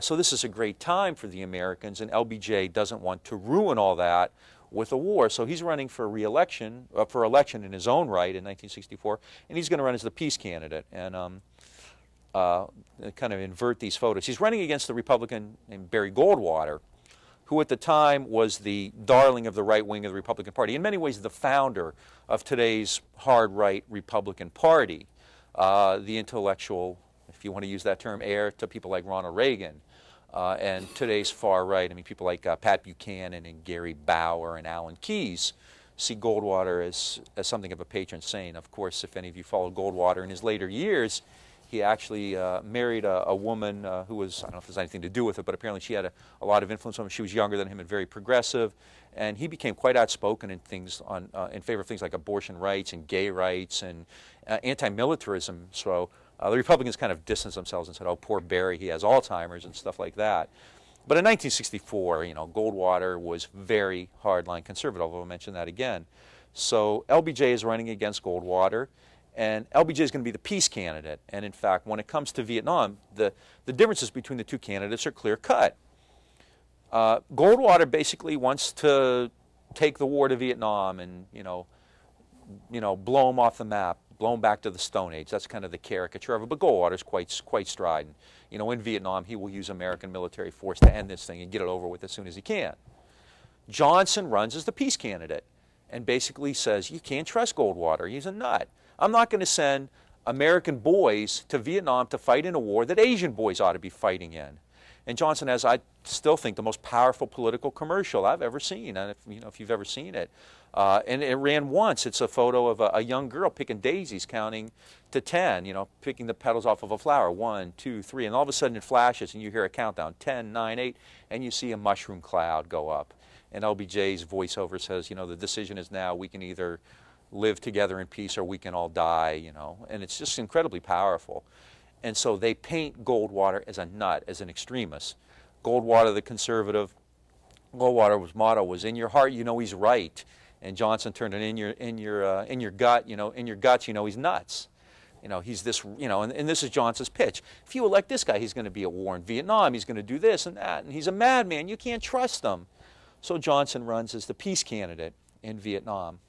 So this is a great time for the Americans, and LBJ doesn't want to ruin all that with a war. So he's running for re-election, for election in his own right in 1964, and he's going to run as the peace candidate and kind of invert these photos. He's running against the Republican named Barry Goldwater, who at the time was the darling of the right wing of the Republican Party, in many ways the founder of today's hard-right Republican Party, the intellectual, if you want to use that term, heir to people like Ronald Reagan, and today's far right. I mean, people like Pat Buchanan and Gary Bauer and Alan Keyes see Goldwater as something of a patron saint. Of course, if any of you followed Goldwater in his later years, he actually married a woman who was, I don't know if there's anything to do with it, but apparently she had a lot of influence on him. She was younger than him and very progressive, and he became quite outspoken in things in favor of things like abortion rights and gay rights and anti-militarism. So the Republicans kind of distanced themselves and said, oh, poor Barry, he has Alzheimer's and stuff like that. But in 1964, you know, Goldwater was very hardline conservative. I'll mention that again. So LBJ is running against Goldwater, and LBJ is going to be the peace candidate. And in fact, when it comes to Vietnam, the differences between the two candidates are clear cut. Goldwater basically wants to take the war to Vietnam and, you know, blow them off the map, blow them back to the Stone Age. That's kind of the caricature of it. But Goldwater's quite strident. You know, in Vietnam, he will use American military force to end this thing and get it over with as soon as he can. Johnson runs as the peace candidate and basically says, you can't trust Goldwater. He's a nut. I'm not going to send American boys to Vietnam to fight in a war that Asian boys ought to be fighting in. And Johnson has, I still think, the most powerful political commercial I've ever seen. And if you've ever seen it, and it ran once. It's a photo of a young girl picking daisies, counting to 10. You know, picking the petals off of a flower. 1, 2, 3, and all of a sudden it flashes, and you hear a countdown: 10, 9, 8, and you see a mushroom cloud go up. And LBJ's voiceover says, you know, the decision is now. We can either live together in peace or we can all die. You know, and it's just incredibly powerful. And so they paint Goldwater as a nut, as an extremist. Goldwater, the conservative, Goldwater's motto was, "In your heart, you know he's right," and Johnson turned it, in your gut, you know, in your guts, you know he's nuts. You know, he's this, you know, and this is Johnson's pitch. If you elect this guy, he's going to be at war in Vietnam. He's going to do this and that, and he's a madman. You can't trust him. So Johnson runs as the peace candidate in Vietnam.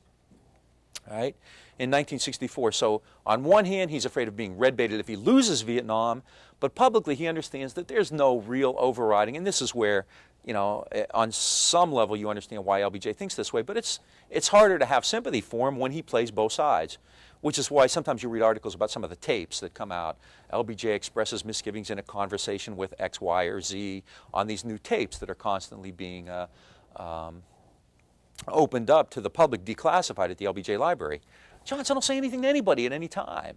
All right, in 1964. So on one hand, he's afraid of being red-baited if he loses Vietnam, but publicly he understands that there's no real overriding. And this is where, you know, on some level you understand why LBJ thinks this way, but it's harder to have sympathy for him when he plays both sides, which is why sometimes you read articles about some of the tapes that come out. LBJ expresses misgivings in a conversation with X, Y, or Z on these new tapes that are constantly being opened up to the public, declassified at the LBJ library. Johnson will say anything to anybody at any time.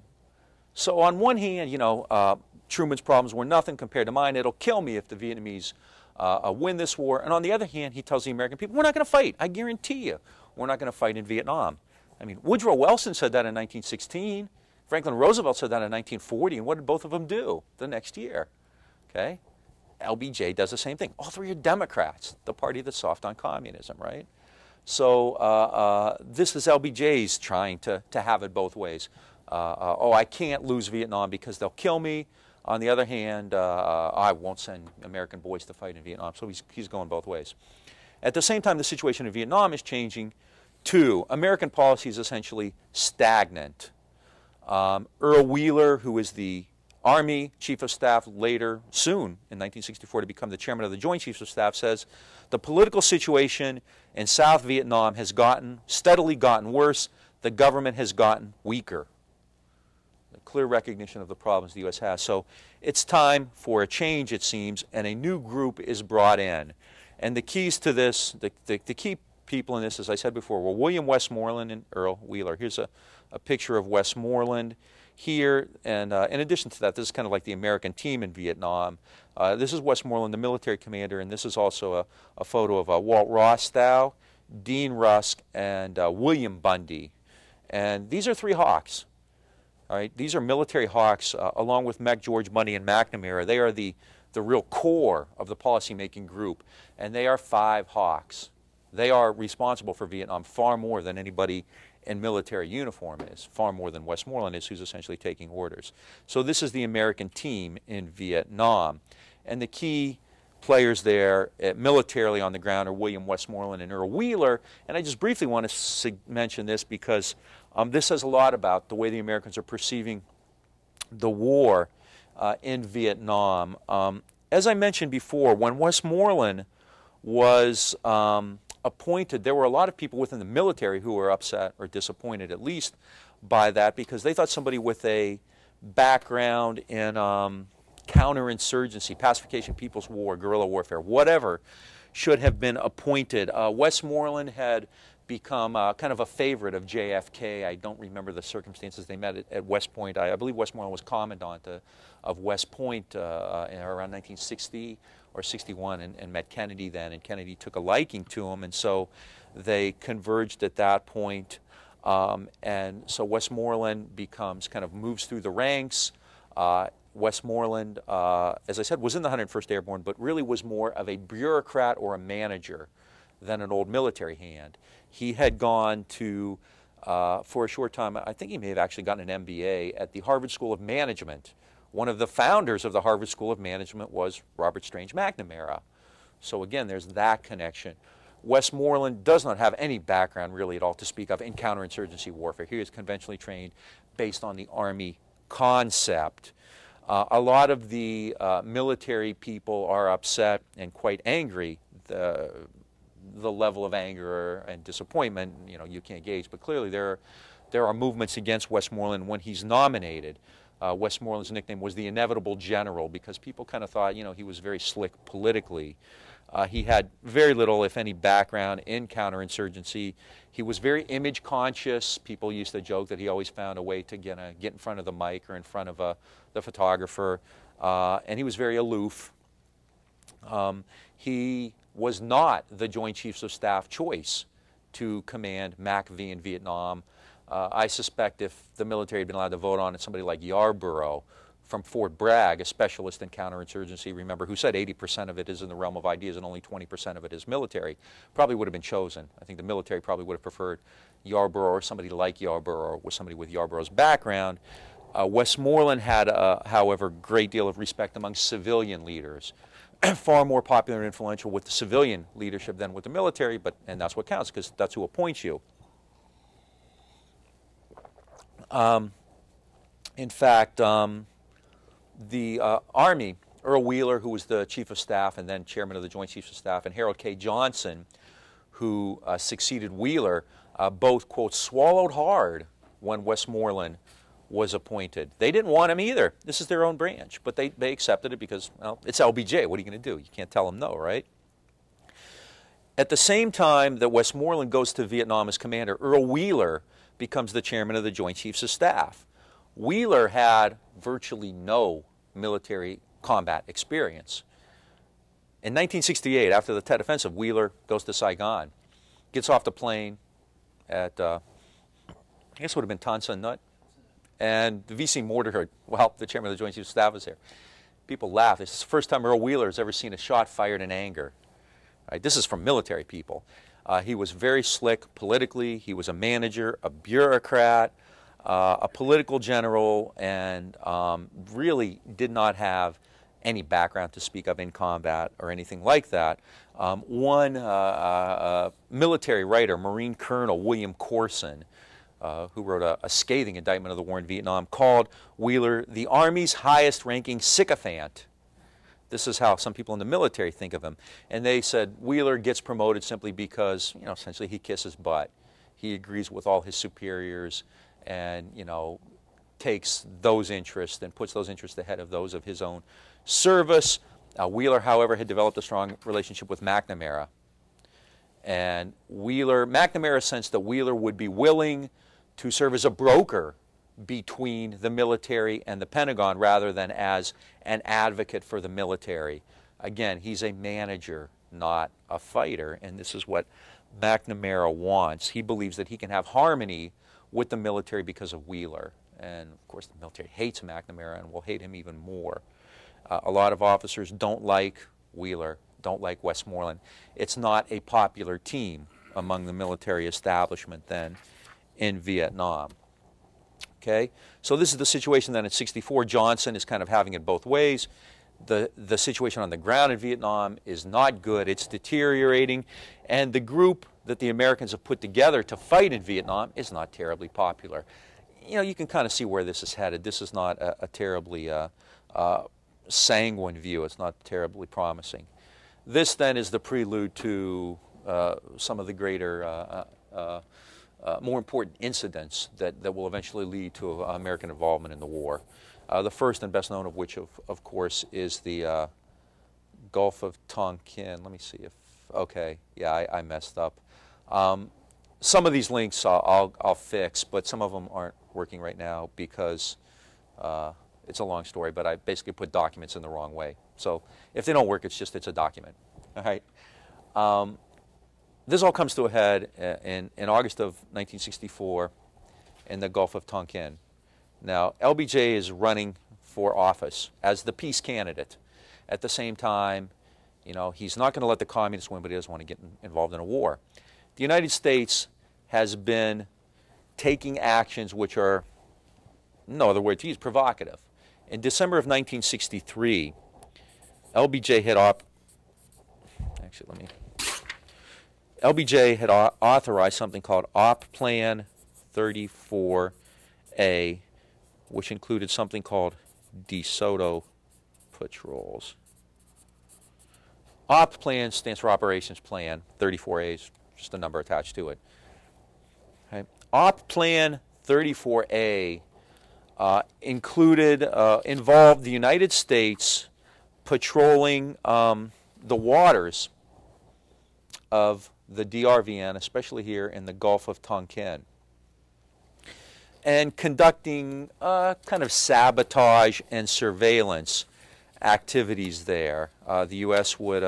So on one hand, you know, Truman's problems were nothing compared to mine. It'll kill me if the Vietnamese win this war. And on the other hand, he tells the American people, we're not going to fight. I guarantee you, we're not going to fight in Vietnam. I mean, Woodrow Wilson said that in 1916. Franklin Roosevelt said that in 1940. And what did both of them do the next year? Okay? LBJ does the same thing. All three are Democrats, the party that's soft on communism, right? So this is LBJ's trying to have it both ways. Oh, I can't lose Vietnam because they'll kill me. On the other hand, I won't send American boys to fight in Vietnam. So he's going both ways. At the same time, the situation in Vietnam is changing too. American policy is essentially stagnant. Earl Wheeler, who is the Army Chief of Staff later, soon in 1964 to become the chairman of the Joint Chiefs of Staff, says the political situation in South Vietnam has steadily gotten worse. The government has gotten weaker. A clear recognition of the problems the U.S. has. So it's time for a change, it seems, and a new group is brought in. And the keys to this, the key people in this, as I said before, were William Westmoreland and Earl Wheeler. Here's a picture of Westmoreland here, and in addition to that, this is kind of like the American team in Vietnam. This is Westmoreland, the military commander, and this is also a photo of Walt Rostow, Dean Rusk, and William Bundy. And these are three hawks. All right, these are military hawks, along with George Bundy and McNamara. They are the real core of the policymaking group, and they are five hawks. They are responsible for Vietnam far more than anybody in military uniform is, far more than Westmoreland is, who's essentially taking orders. So this is the American team in Vietnam. And the key players there militarily on the ground are William Westmoreland and Earl Wheeler. And I just briefly want to mention this because this says a lot about the way the Americans are perceiving the war in Vietnam. As I mentioned before, when Westmoreland was appointed, there were a lot of people within the military who were upset or disappointed, at least, by that, because they thought somebody with a background in counterinsurgency, pacification, people's war, guerrilla warfare, whatever, should have been appointed. Westmoreland had become kind of a favorite of JFK. I don't remember the circumstances they met at West Point. I believe Westmoreland was commandant of West Point around 1960 or 61 and met Kennedy then, and Kennedy took a liking to him, and so they converged at that point. And so Westmoreland moves through the ranks. Westmoreland, as I said, was in the 101st Airborne, but really was more of a bureaucrat or a manager than an old military hand. He had gone to, for a short time, I think he may have actually gotten an MBA at the Harvard School of Management. One of the founders of the Harvard School of Management was Robert Strange McNamara. So again, there's that connection. Westmoreland does not have any background really at all to speak of in counterinsurgency warfare. He is conventionally trained based on the Army concept. A lot of the military people are upset and quite angry. The level of anger and disappointment, you know, you can't gauge, but clearly there are movements against Westmoreland when he's nominated. Westmoreland's nickname was the Inevitable General because people kind of thought, you know, he was very slick politically. He had very little, if any, background in counterinsurgency. He was very image conscious. People used to joke that he always found a way to get in front of the mic or in front of the photographer. And he was very aloof. He was not the Joint Chiefs of Staff choice to command MACV in Vietnam. I suspect if the military had been allowed to vote on it, somebody like Yarborough from Fort Bragg, a specialist in counterinsurgency, remember, who said 80% of it is in the realm of ideas and only 20% of it is military, probably would have been chosen. I think the military probably would have preferred Yarborough or somebody like Yarborough or somebody with Yarborough's background. Westmoreland had, however, a great deal of respect among civilian leaders. Far more popular and influential with the civilian leadership than with the military, and that's what counts because that's who appoints you. In fact, the Army, Earl Wheeler, who was the Chief of Staff and then Chairman of the Joint Chiefs of Staff, and Harold K. Johnson, who succeeded Wheeler, both, quote, swallowed hard when Westmoreland was appointed. They didn't want him either. This is their own branch, but they accepted it because, well, it's LBJ. What are you going to do? You can't tell them no, right? At the same time that Westmoreland goes to Vietnam as commander, Earl Wheeler becomes the chairman of the Joint Chiefs of Staff. Wheeler had virtually no military combat experience. In 1968, after the Tet Offensive, Wheeler goes to Saigon, gets off the plane at, I guess it would have been Tan Son Nhut, and the VC Mortar, well, the chairman of the Joint Chiefs of Staff was there. People laugh. This is the first time Earl Wheeler has ever seen a shot fired in anger. Right? This is from military people. He was very slick politically. He was a manager, a bureaucrat, a political general, and really did not have any background to speak of in combat or anything like that. One military writer, Marine Colonel William Corson, who wrote a scathing indictment of the war in Vietnam, called Wheeler the Army's highest-ranking sycophant. This is how some people in the military think of him. And they said Wheeler gets promoted simply because, you know, essentially he kisses butt. He agrees with all his superiors and, you know, takes those interests and puts those interests ahead of those of his own service. Wheeler, however, had developed a strong relationship with McNamara. And McNamara sensed that Wheeler would be willing to serve as a broker between the military and the Pentagon rather than as an advocate for the military. Again, he's a manager, not a fighter, and this is what McNamara wants. He believes that he can have harmony with the military because of Wheeler. And, of course, the military hates McNamara and will hate him even more. A lot of officers don't like Wheeler, don't like Westmoreland. It's not a popular team among the military establishment then in Vietnam. Okay, so this is the situation then in '64. Johnson is kind of having it both ways. The situation on the ground in Vietnam is not good. It's deteriorating. And the group that the Americans have put together to fight in Vietnam is not terribly popular. You know, you can kind of see where this is headed. This is not a terribly sanguine view. It's not terribly promising. This then is the prelude to some of the greater more important incidents that will eventually lead to American involvement in the war. The first and best known of which, of course, is the Gulf of Tonkin. Let me see if, okay, yeah, I messed up. Some of these links I'll fix, but some of them aren't working right now because it's a long story, but I basically put documents in the wrong way. So if they don't work, it's a document. All right. This all comes to a head in August of 1964 in the Gulf of Tonkin. Now, LBJ is running for office as the peace candidate. At the same time, you know, he's not going to let the communists win, but he doesn't want to get involved in a war. The United States has been taking actions which are, no other word to use, provocative. In December of 1963, LBJ had LBJ had authorized something called Op Plan 34A, which included something called DeSoto patrols. Op Plan stands for Operations Plan. 34A is just a number attached to it. Okay. Op Plan 34A involved the United States patrolling the waters of the DRVN, especially here in the Gulf of Tonkin, and conducting kind of sabotage and surveillance activities there. The U.S. would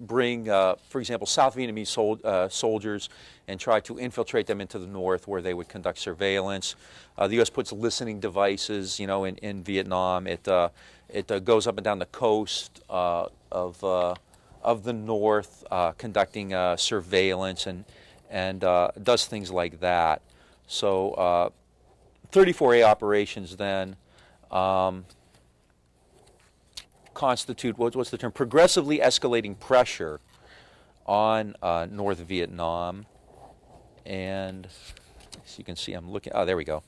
bring, for example, South Vietnamese soldiers and try to infiltrate them into the north where they would conduct surveillance. The U.S. puts listening devices, you know, in Vietnam. It goes up and down the coast of the north, conducting surveillance and does things like that. So 34A operations then constitute, what's the term, progressively escalating pressure on North Vietnam. And as you can see, I'm looking, oh, there we go.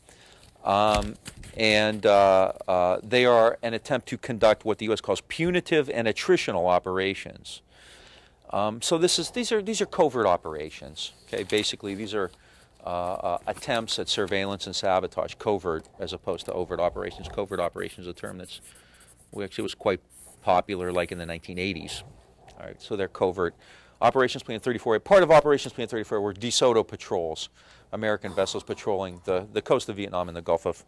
They are an attempt to conduct what the U.S. calls punitive and attritional operations. So these are covert operations. Okay, basically these are attempts at surveillance and sabotage, covert as opposed to overt operations. Covert operations is a term that's actually was quite popular, like in the 1980s. All right, so they're covert. Operations Plan 34. Part of Operations Plan 34 were DeSoto patrols, American vessels patrolling the coast of Vietnam and the Gulf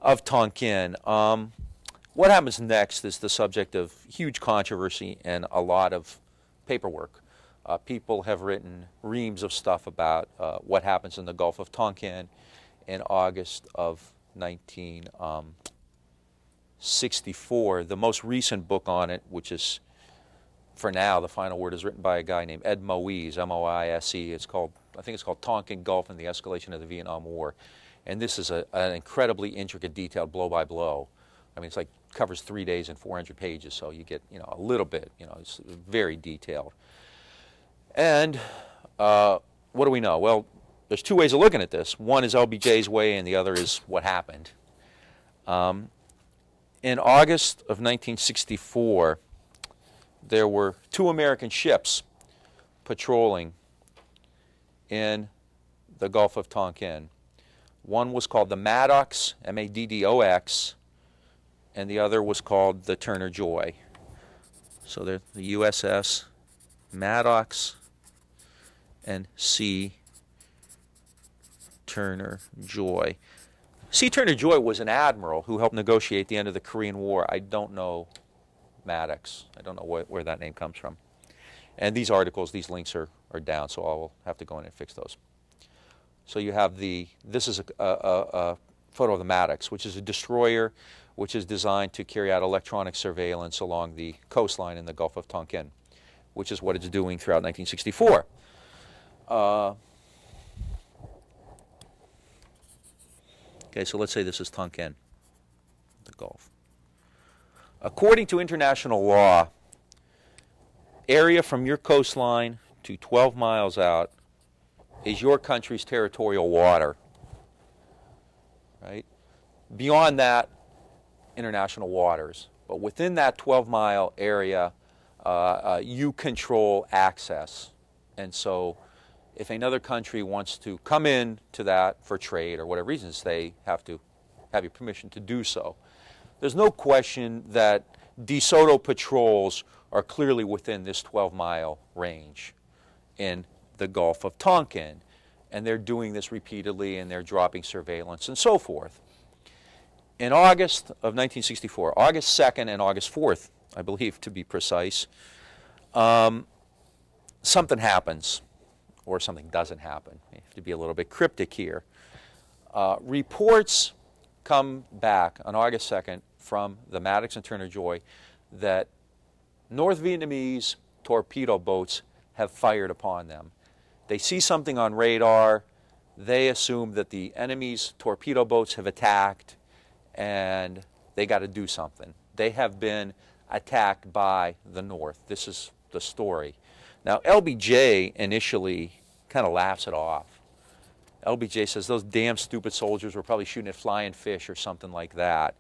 of Tonkin. What happens next is the subject of huge controversy and a lot of paperwork. People have written reams of stuff about what happens in the Gulf of Tonkin in August of 1964. The most recent book on it, which is, for now, the final word, is written by a guy named Ed Moise, M-O-I-S-E. I think it's called Tonkin Gulf and the Escalation of the Vietnam War. And this is an incredibly intricate, detailed blow by blow. I mean, it's like covers 3 days and 400 pages, so you get, you know, a little bit, you know, it's very detailed. And what do we know? Well, there's two ways of looking at this. One is LBJ's way, and the other is what happened. In August of 1964, there were 2 American ships patrolling in the Gulf of Tonkin. One was called the Maddox, M-A-D-D-O-X, and the other was called the Turner Joy. So they're the USS Maddox and C. Turner Joy. C. Turner Joy was an admiral who helped negotiate the end of the Korean War. I don't know Maddox. I don't know where that name comes from. And these articles, these links are down, so I'll have to go in and fix those. So you have this is a photo of the Maddox, which is a destroyer which is designed to carry out electronic surveillance along the coastline in the Gulf of Tonkin, which is what it's doing throughout 1964. Okay, so let's say this is Tonkin, the Gulf. According to international law, area from your coastline to 12 miles out is your country's territorial water, right? Beyond that, international waters. But within that 12-mile area, you control access. And so if another country wants to come in to that for trade or whatever reasons, they have to have your permission to do so. There's no question that DeSoto patrols are clearly within this 12-mile range in the Gulf of Tonkin. And they're doing this repeatedly, and they're dropping surveillance and so forth. In August of 1964, August 2nd and August 4th, I believe to be precise, something happens or something doesn't happen. You have to be a little bit cryptic here. Reports come back on August 2nd from the Maddox and Turner Joy that North Vietnamese torpedo boats have fired upon them. They see something on radar. They assume that the enemy's torpedo boats have attacked, and they got to do something. They have been attacked by the North. This is the story. Now, LBJ initially kind of laughs it off. LBJ says those damn stupid soldiers were probably shooting at flying fish or something like that.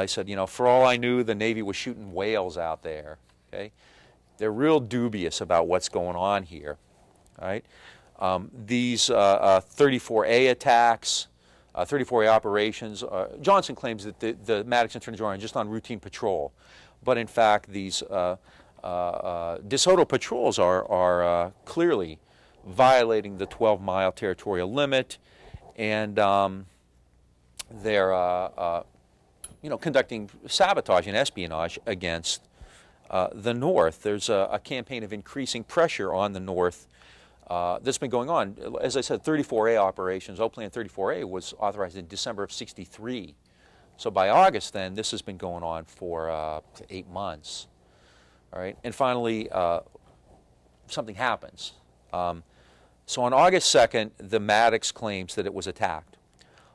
He said, you know, for all I knew, the Navy was shooting whales out there. Okay? They're real dubious about what's going on here. All right? These 34A attacks, 34A operations, Johnson claims that the Maddox and Turner Joy are just on routine patrol. But in fact, these DeSoto patrols are clearly violating the 12-mile territorial limit, and they're you know, conducting sabotage and espionage against the North. There's a campaign of increasing pressure on the North that's been going on. As I said, 34A operations, O-Plan 34A was authorized in December of '63. So by August then, this has been going on for 8 months. All right, and finally, something happens. So on August 2nd, the Maddox claims that it was attacked.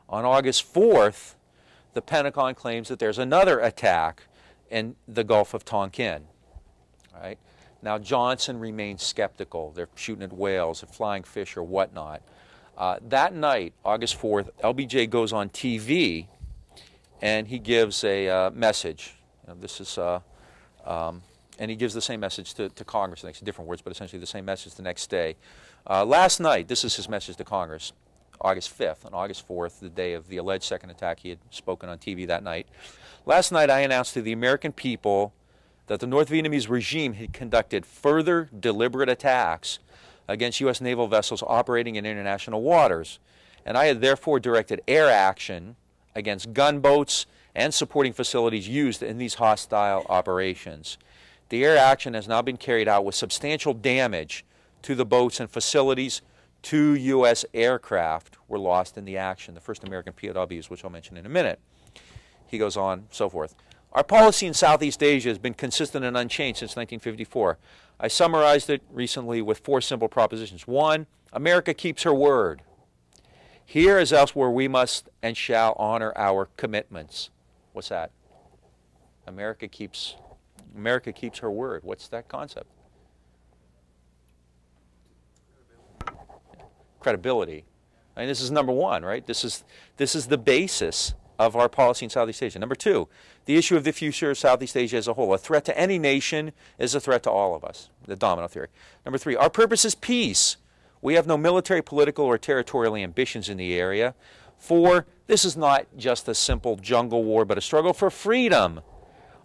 On August 4th, the Pentagon claims that there's another attack in the Gulf of Tonkin. All right? Now, Johnson remains skeptical. They're shooting at whales, at flying fish, or whatnot. That night, August 4th, LBJ goes on TV, and he gives a message. You know, this is, and he gives the same message to Congress. It different words, but essentially the same message the next day. Last night, this is his message to Congress, August 5th. On August 4th, the day of the alleged second attack, he had spoken on TV that night. Last night, I announced to the American people that the North Vietnamese regime had conducted further deliberate attacks against U.S. naval vessels operating in international waters, and I had therefore directed air action against gunboats and supporting facilities used in these hostile operations. The air action has now been carried out with substantial damage to the boats and facilities. 2 U.S. aircraft were lost in the action, the first American POWs, which I'll mention in a minute. He goes on, so forth. Our policy in Southeast Asia has been consistent and unchanged since 1954. I summarized it recently with 4 simple propositions. 1, America keeps her word. Here as elsewhere, we must and shall honor our commitments. What's that? America keeps her word. What's that concept? Credibility. I mean, this is number 1, right? This is the basis of our policy in Southeast Asia. Number 2, the issue of the future of Southeast Asia as a whole. A threat to any nation is a threat to all of us, the domino theory. Number 3, our purpose is peace. We have no military, political, or territorial ambitions in the area. 4, this is not just a simple jungle war, but a struggle for freedom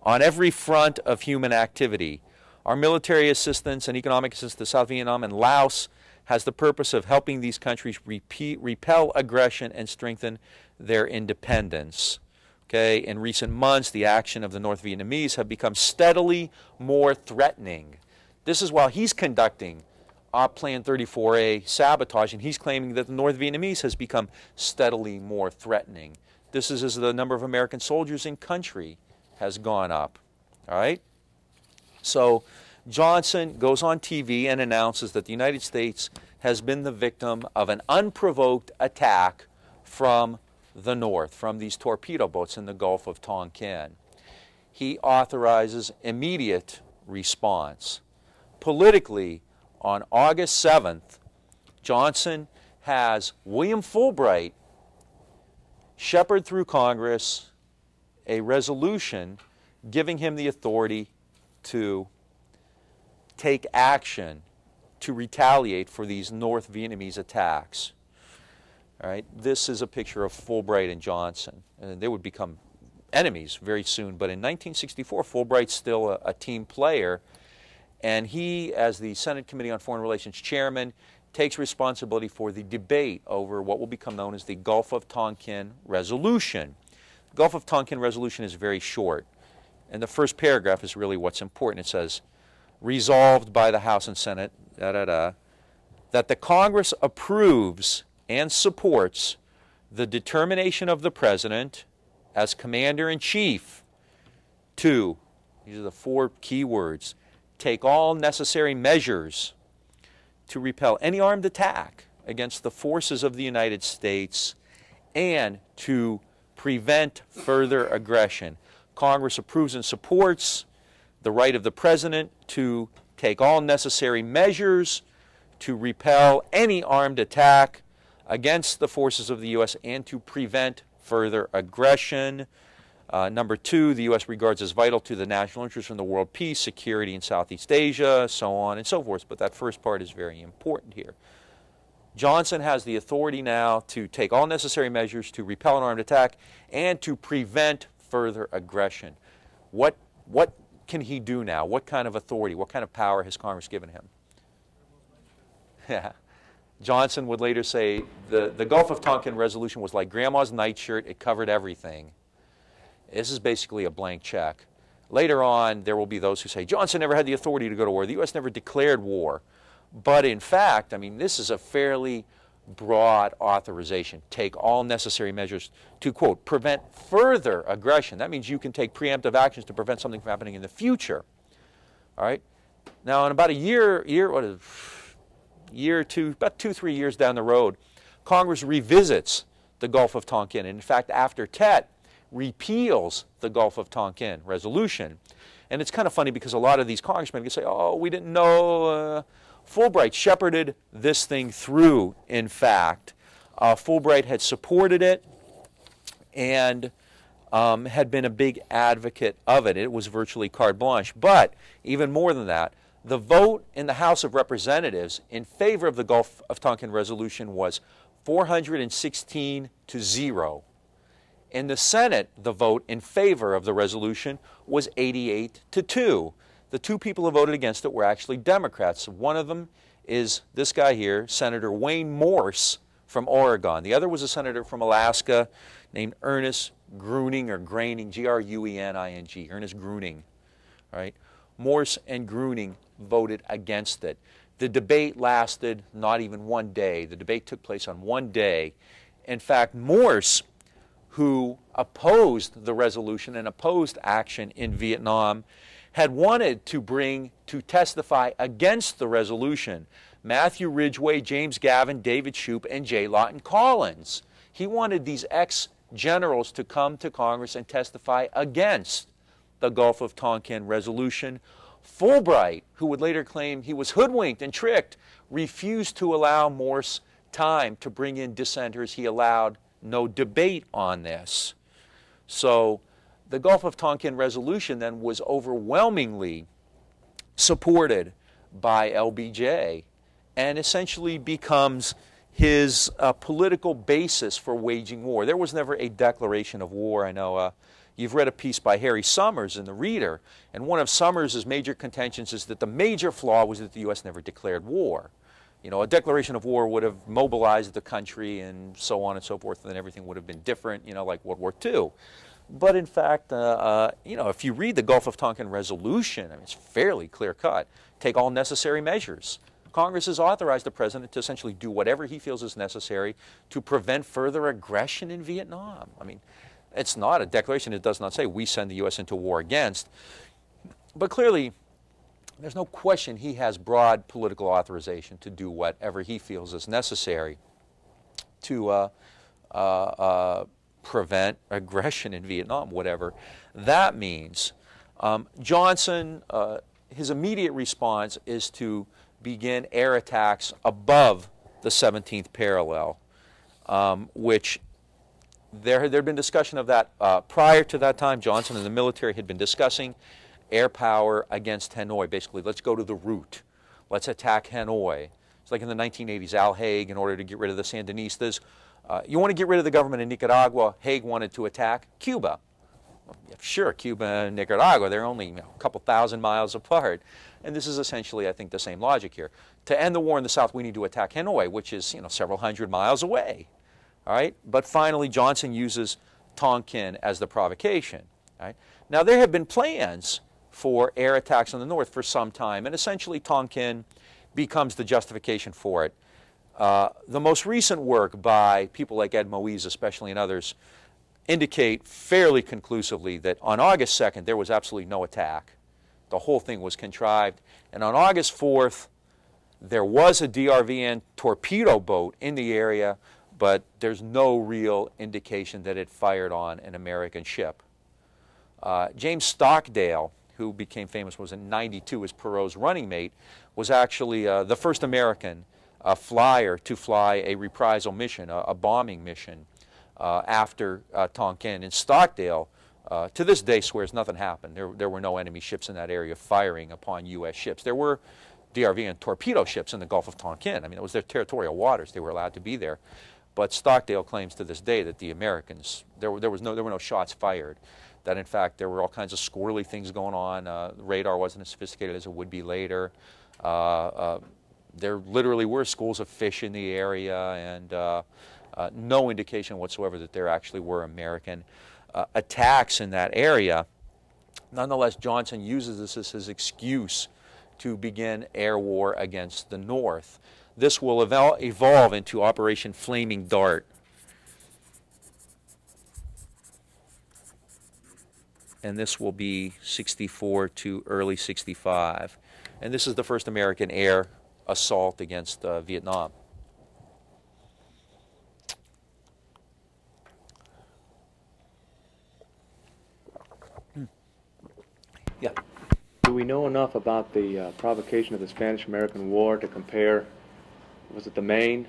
on every front of human activity. Our military assistance and economic assistance to South Vietnam and Laos has the purpose of helping these countries repel aggression and strengthen their independence. Okay, in recent months, the action of the North Vietnamese have become steadily more threatening. This is while he's conducting Plan 34A sabotage, and he's claiming that the North Vietnamese has become steadily more threatening. This is as the number of American soldiers in country has gone up. All right? So Johnson goes on TV and announces that the United States has been the victim of an unprovoked attack from the North, from these torpedo boats in the Gulf of Tonkin. He authorizes immediate response. Politically, on August 7th, Johnson has William Fulbright shepherd through Congress a resolution giving him the authority to take action to retaliate for these North Vietnamese attacks. All right, this is a picture of Fulbright and Johnson. And they would become enemies very soon, but in 1964, Fulbright's still a team player, and he, as the Senate Committee on Foreign Relations chairman, takes responsibility for the debate over what will become known as the Gulf of Tonkin Resolution. The Gulf of Tonkin Resolution is very short, and the first paragraph is really what's important. It says, resolved by the House and Senate, the that the Congress approves and supports the determination of the President as Commander-in-Chief to, these are the 4 key words, take all necessary measures to repel any armed attack against the forces of the United States and to prevent further aggression. Congress approves and supports the right of the President to take all necessary measures to repel any armed attack against the forces of the U.S. and to prevent further aggression. Number 2, the U.S. regards as vital to the national interest in the world peace, security in Southeast Asia, so on and so forth. But that first part is very important here. Johnson has the authority now to take all necessary measures to repel an armed attack and to prevent further aggression. What can he do now? What kind of authority, what kind of power has Congress given him? Yeah. Johnson would later say the Gulf of Tonkin resolution was like grandma's nightshirt. It covered everything. This is basically a blank check. Later on, there will be those who say Johnson never had the authority to go to war. The U.S. never declared war. But in fact, I mean, this is a fairly broad authorization. Take all necessary measures to, quote, prevent further aggression. That means you can take preemptive actions to prevent something from happening in the future. All right? Now, in about about 2-3 years down the road, Congress revisits the Gulf of Tonkin. And in fact, after Tet, repeals the Gulf of Tonkin resolution. And it's kind of funny because a lot of these congressmen can say, oh, we didn't know. Fulbright shepherded this thing through, in fact. Fulbright had supported it and had been a big advocate of it. It was virtually carte blanche. But even more than that, the vote in the House of Representatives in favor of the Gulf of Tonkin resolution was 416-0. In the Senate, the vote in favor of the resolution was 88-2. The 2 people who voted against it were actually Democrats. One of them is this guy here, Senator Wayne Morse from Oregon. The other was a senator from Alaska named Ernest Gruening, or Graining, G-R-U-E-N-I-N-G, Ernest Gruening. All right? Morse and Gruening voted against it. The debate lasted not even 1 day. The debate took place on 1 day. In fact, Morse, who opposed the resolution and opposed action in Vietnam, had wanted to testify against the resolution Matthew Ridgway, James Gavin, David Shoup, and J. Lawton Collins. He wanted these ex-generals to come to Congress and testify against the Gulf of Tonkin resolution. Fulbright, who would later claim he was hoodwinked and tricked, refused to allow Morse time to bring in dissenters. He allowed no debate on this. So the Gulf of Tonkin resolution then was overwhelmingly supported by LBJ and essentially becomes his political basis for waging war. There was never a declaration of war. I know you've read a piece by Harry Summers in The Reader, and one of Summers' major contentions is that the major flaw was that the U.S. never declared war. You know, a declaration of war would have mobilized the country and so on and so forth, and then everything would have been different, you know, like World War II. But in fact, you know, if you read the Gulf of Tonkin resolution, I mean, it's fairly clear-cut. Take all necessary measures. Congress has authorized the President to essentially do whatever he feels is necessary to prevent further aggression in Vietnam. I mean, it's not a declaration. It does not say we send the U.S. into war against. But clearly, there's no question he has broad political authorization to do whatever he feels is necessary to prevent aggression in Vietnam, whatever that means. Johnson, his immediate response is to begin air attacks above the 17th parallel, which there had been discussion of that prior to that time. Johnson and the military had been discussing air power against Hanoi. Basically, let's go to the root. Let's attack Hanoi. It's like in the 1980s, Al Haig, in order to get rid of the Sandinistas. You want to get rid of the government in Nicaragua. Haig wanted to attack Cuba. Well, sure, Cuba and Nicaragua, they're only a couple thousand miles apart. And this is essentially, I think, the same logic here. To end the war in the South, we need to attack Hanoi, which is, several hundred miles away. All right? But finally, Johnson uses Tonkin as the provocation. All right? Now, there have been plans for air attacks on the north for some time, and essentially Tonkin becomes the justification for it. The most recent work by people like Ed Moise, especially, and others, indicate fairly conclusively that on August 2nd there was absolutely no attack. The whole thing was contrived. And on August 4th, there was a DRVN torpedo boat in the area, but there's no real indication that it fired on an American ship. James Stockdale, who became famous, was in '92 as Perot's running mate, was actually the first American flyer to fly a reprisal mission, a bombing mission, after Tonkin. And Stockdale, to this day, swears nothing happened. There were no enemy ships in that area firing upon U.S. ships. There were DRVN torpedo ships in the Gulf of Tonkin. I mean, it was their territorial waters. They were allowed to be there. But Stockdale claims to this day that the Americans, there were no shots fired. That, in fact, there were all kinds of squirrely things going on. The radar wasn't as sophisticated as it would be later. There literally were schools of fish in the area, and no indication whatsoever that there actually were American attacks in that area. Nonetheless, Johnson uses this as his excuse to begin air war against the North. This will evolve into Operation Flaming Dart. And this will be 64 to early 65. And this is the first American air assault against Vietnam. Yeah. Do we know enough about the provocation of the Spanish-American War to compare, was it the Maine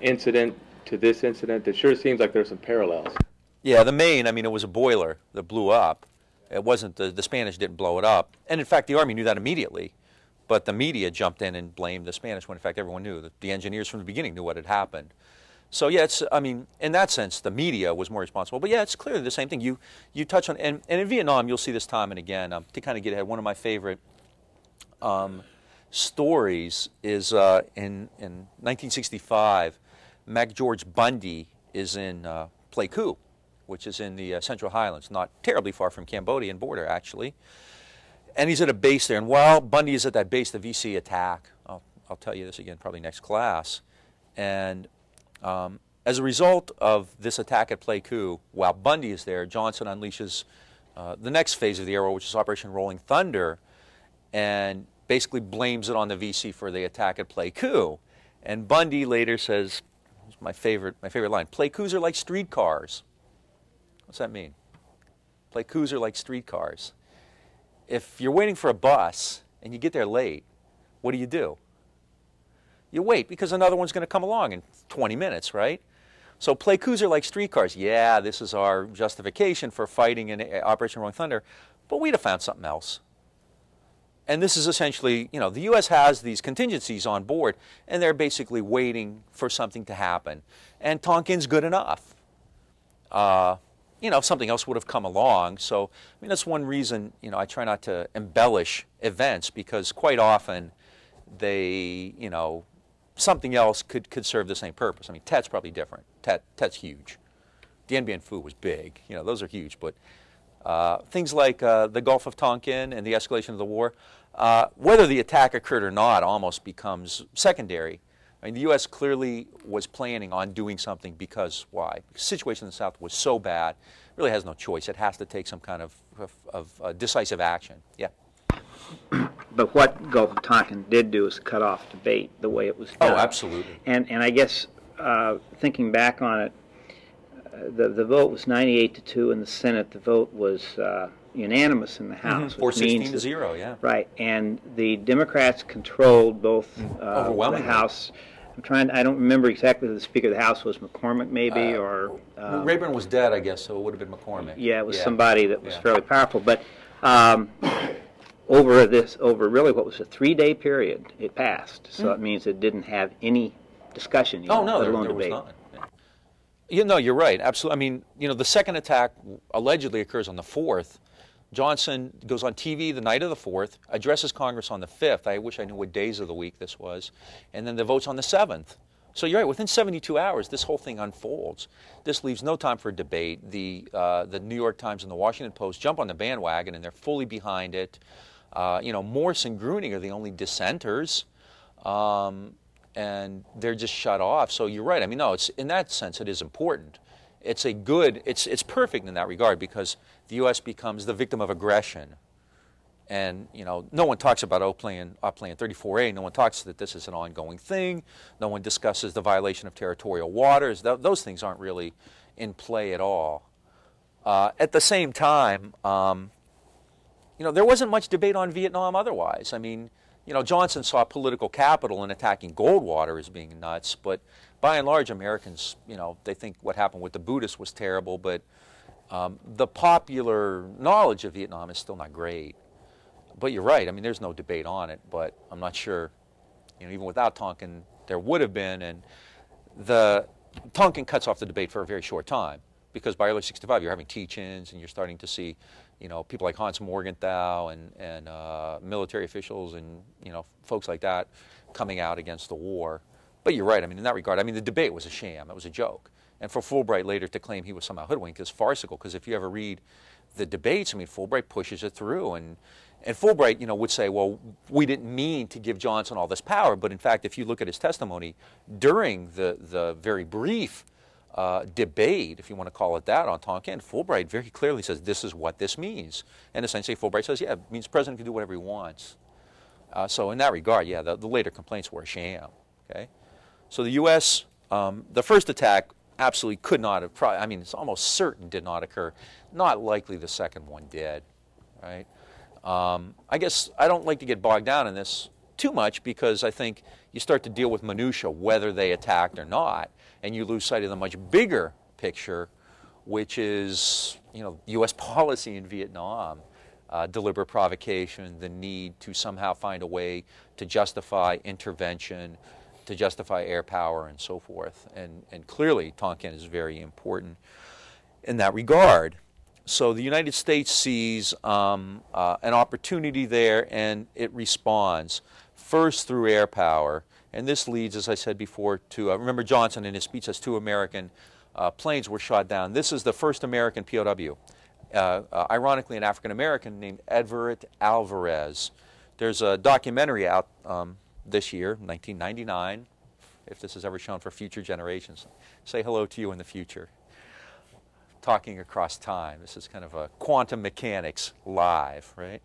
incident to this incident? It sure seems like there's some parallels. Yeah, the Maine, I mean, it was a boiler that blew up. It wasn't, the Spanish didn't blow it up. And in fact, the Army knew that immediately. But the media jumped in and blamed the Spanish when, in fact, everyone knew. The engineers from the beginning knew what had happened. So, yeah, it's, I mean, in that sense, the media was more responsible. But, yeah, it's clearly the same thing. You touch on, and in Vietnam, you'll see this time and again. To kind of get ahead, one of my favorite stories is in 1965, Mac George Bundy is in Pleiku, which is in the Central Highlands, not terribly far from Cambodian border, actually. And he's at a base there. And while Bundy is at that base, the VC attack. I'll tell you this again probably next class. And as a result of this attack at Pleiku, while Bundy is there, Johnson unleashes the next phase of the air war, which is Operation Rolling Thunder, and basically blames it on the VC for the attack at Pleiku. And Bundy later says, my favorite line, Pleikus are like streetcars. What's that mean? Pleikus are like streetcars. If you're waiting for a bus and you get there late, what do? You wait because another one's going to come along in 20 minutes, right? So Pleikus are like streetcars. Yeah, this is our justification for fighting in Operation Rolling Thunder, but we'd have found something else. And this is essentially, you know, the U.S. has these contingencies on board, and they're basically waiting for something to happen. And Tonkin's good enough. You know, something else would have come along. So, I mean, that's one reason, you know, I try not to embellish events, because quite often they, you know, something else could serve the same purpose. I mean, Tet's probably different. Tet's huge. Dien Bien Phu was big. You know, those are huge. But things like the Gulf of Tonkin and the escalation of the war, whether the attack occurred or not almost becomes secondary. I mean, the U.S. clearly was planning on doing something because, why? Because the situation in the South was so bad, it really has no choice. It has to take some kind of decisive action. Yeah. But what Gulf of Tonkin did do is cut off debate the way it was done. Oh, absolutely. And I guess thinking back on it, the vote was 98-2 in the Senate. The vote was unanimous in the House. 416-0, yeah. Right, and the Democrats controlled both the House. I don't remember exactly who the Speaker of the House was. McCormick, maybe, or Rayburn was dead, I guess, so it would have been McCormick. Yeah, it was somebody that was fairly powerful. But over really what was a 3-day period, it passed. So it means it didn't have any discussion, let alone debate. Was not. You know, you're right. Absolutely. I mean, you know, the second attack allegedly occurs on the 4th. Johnson goes on TV the night of the 4th, addresses Congress on the 5th. I wish I knew what days of the week this was. And then the vote's on the 7th. So you're right. Within 72 hours, this whole thing unfolds. This leaves no time for debate. The New York Times and the Washington Post jump on the bandwagon, and they're fully behind it. You know, Morse and Gruening are the only dissenters. and they're just shut off. So you're right. I mean, no, it's in that sense it is important. It's a good. It's perfect in that regard because the U.S. becomes the victim of aggression, and no one talks about Op Plan 34A. No one talks that this is an ongoing thing. No one discusses the violation of territorial waters. Those things aren't really in play at all. At the same time, there wasn't much debate on Vietnam otherwise. I mean, Johnson saw political capital in attacking Goldwater as being nuts, but by and large, Americans, they think what happened with the Buddhists was terrible, but the popular knowledge of Vietnam is still not great. But you're right. I mean, there's no debate on it, but I'm not sure, even without Tonkin, there would have been, and the Tonkin cuts off the debate for a very short time, because by early '65, you're having teach-ins, and you're starting to see people like Hans Morgenthau and military officials and folks like that coming out against the war. But you're right. I mean, in that regard, the debate was a sham. It was a joke. And for Fulbright later to claim he was somehow hoodwinked is farcical, because if you ever read the debates, Fulbright pushes it through, and Fulbright, would say, well, we didn't mean to give Johnson all this power, but in fact, if you look at his testimony during the very brief debate, if you want to call it that, on Tonkin, Fulbright very clearly says this is what this means. And essentially, Fulbright says, yeah, it means the president can do whatever he wants. So in that regard, yeah, the later complaints were a sham. Okay, so the U.S., the first attack absolutely could not have, it's almost certain did not occur. Not likely the second one did, right? I guess I don't like to get bogged down in this too much, because I think you start to deal with minutia, whether they attacked or not, and you lose sight of the much bigger picture, which is U.S. policy in Vietnam, deliberate provocation, the need to somehow find a way to justify intervention, to justify air power, and so forth. And clearly, Tonkin is very important in that regard. So the United States sees an opportunity there, and it responds, first through air power. And this leads, as I said before, to, remember Johnson in his speech says 2 American planes were shot down. This is the first American POW, ironically an African-American named Everett Alvarez. There's a documentary out this year, 1999, if this is ever shown for future generations. Say hello to you in the future. Talking across time. This is kind of a quantum mechanics live, right?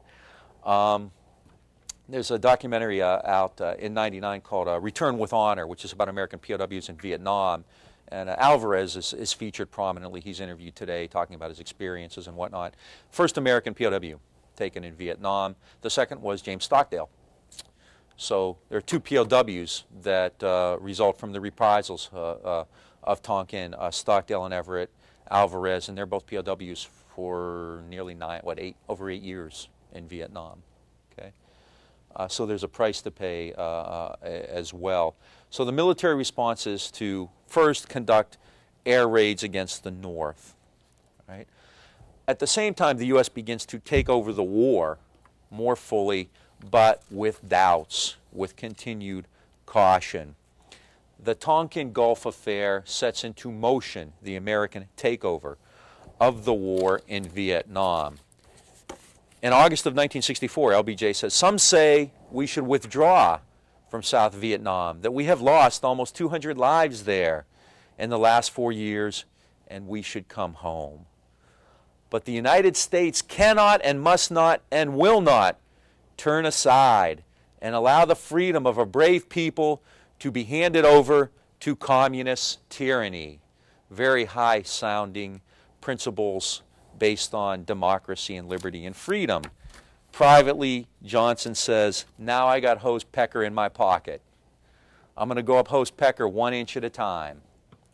There's a documentary out in '99 called Return with Honor, which is about American POWs in Vietnam. And Alvarez is featured prominently. He's interviewed today talking about his experiences and whatnot. First American POW taken in Vietnam. The second was James Stockdale. So there are 2 POWs that result from the reprisals of Tonkin, Stockdale and Everett Alvarez, and they're both POWs for nearly over 8 years in Vietnam. Okay, so there's a price to pay as well. So the military response is to first conduct air raids against the North. Right. At the same time, the U.S. begins to take over the war more fully, but with doubts, with continued caution. The Tonkin Gulf affair sets into motion the American takeover of the war in Vietnam. In August of 1964, LBJ says, some say we should withdraw from South Vietnam, that we have lost almost 200 lives there in the last 4 years, and we should come home. But the United States cannot and must not and will not turn aside and allow the freedom of a brave people to be handed over to communist tyranny. Very high-sounding principles based on democracy and liberty and freedom. Privately, Johnson says, now I got Host Pecker in my pocket. I'm going to go up Host Pecker 1 inch at a time.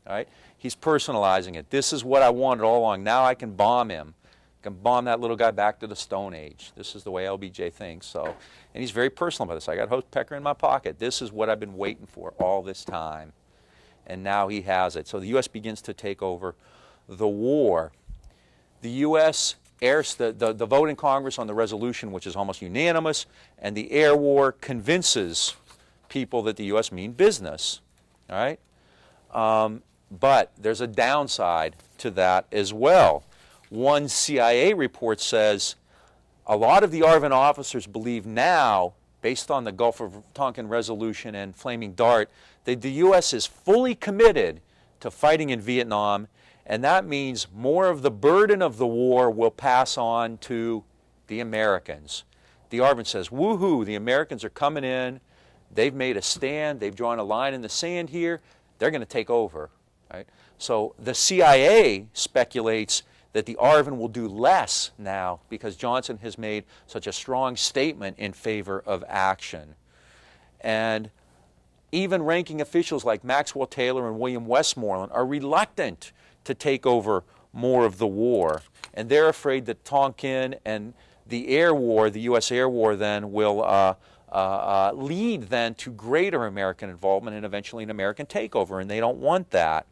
All right? He's personalizing it. This is what I wanted all along. Now I can bomb him. I can bomb that little guy back to the Stone Age. This is the way LBJ thinks. So, and he's very personal about this. I got Host Pecker in my pocket. This is what I've been waiting for all this time. And now he has it. So the U.S. begins to take over the war. The U.S. the vote in Congress on the resolution, which is almost unanimous, and the air war convinces people that the U.S. mean business. All right? But there's a downside to that as well. One CIA report says a lot of the ARVN officers believe now, based on the Gulf of Tonkin resolution and Flaming Dart, that the U.S. is fully committed to fighting in Vietnam, and that means more of the burden of the war will pass on to the Americans. The ARVN says, woohoo, the Americans are coming in, they've made a stand, they've drawn a line in the sand here, they're going to take over. Right? So the CIA speculates that the ARVN will do less now because Johnson has made such a strong statement in favor of action. And even ranking officials like Maxwell Taylor and William Westmoreland are reluctant to take over more of the war. And they're afraid that Tonkin and the air war, the U.S. air war then, will lead then to greater American involvement and eventually an American takeover, and they don't want that.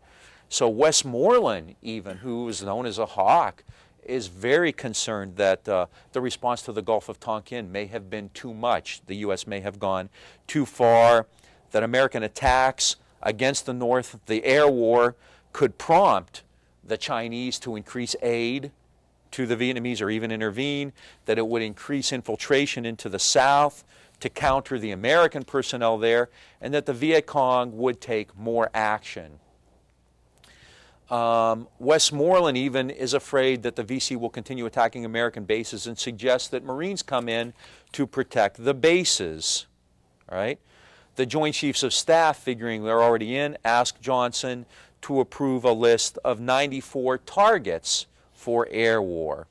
So Westmoreland, even, who is known as a hawk, is very concerned that the response to the Gulf of Tonkin may have been too much. The U.S. may have gone too far, that American attacks against the North, the air war, could prompt the Chinese to increase aid to the Vietnamese or even intervene, that it would increase infiltration into the South to counter the American personnel there, and that the Viet Cong would take more action. Westmoreland even is afraid that the VC will continue attacking American bases and suggests that Marines come in to protect the bases. Right? The Joint Chiefs of Staff, figuring they're already in, asked Johnson to approve a list of 94 targets for air war.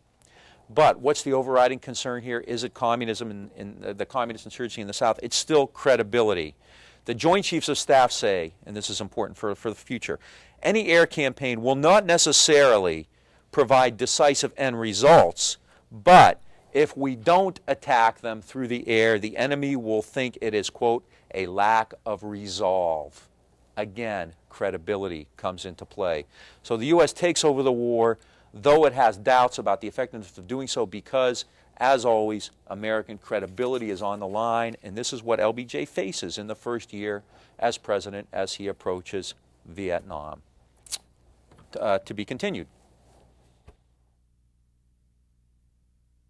But what's the overriding concern here? Is it communism and the communist insurgency in the South? It's still credibility. The Joint Chiefs of Staff say, and this is important for the future, any air campaign will not necessarily provide decisive end results, but if we don't attack them through the air, the enemy will think it is, quote, a lack of resolve. Again, credibility comes into play. So the U.S. takes over the war, though it has doubts about the effectiveness of doing so because, as always, American credibility is on the line, and this is what LBJ faces in the first year as president as he approaches Vietnam. To be continued.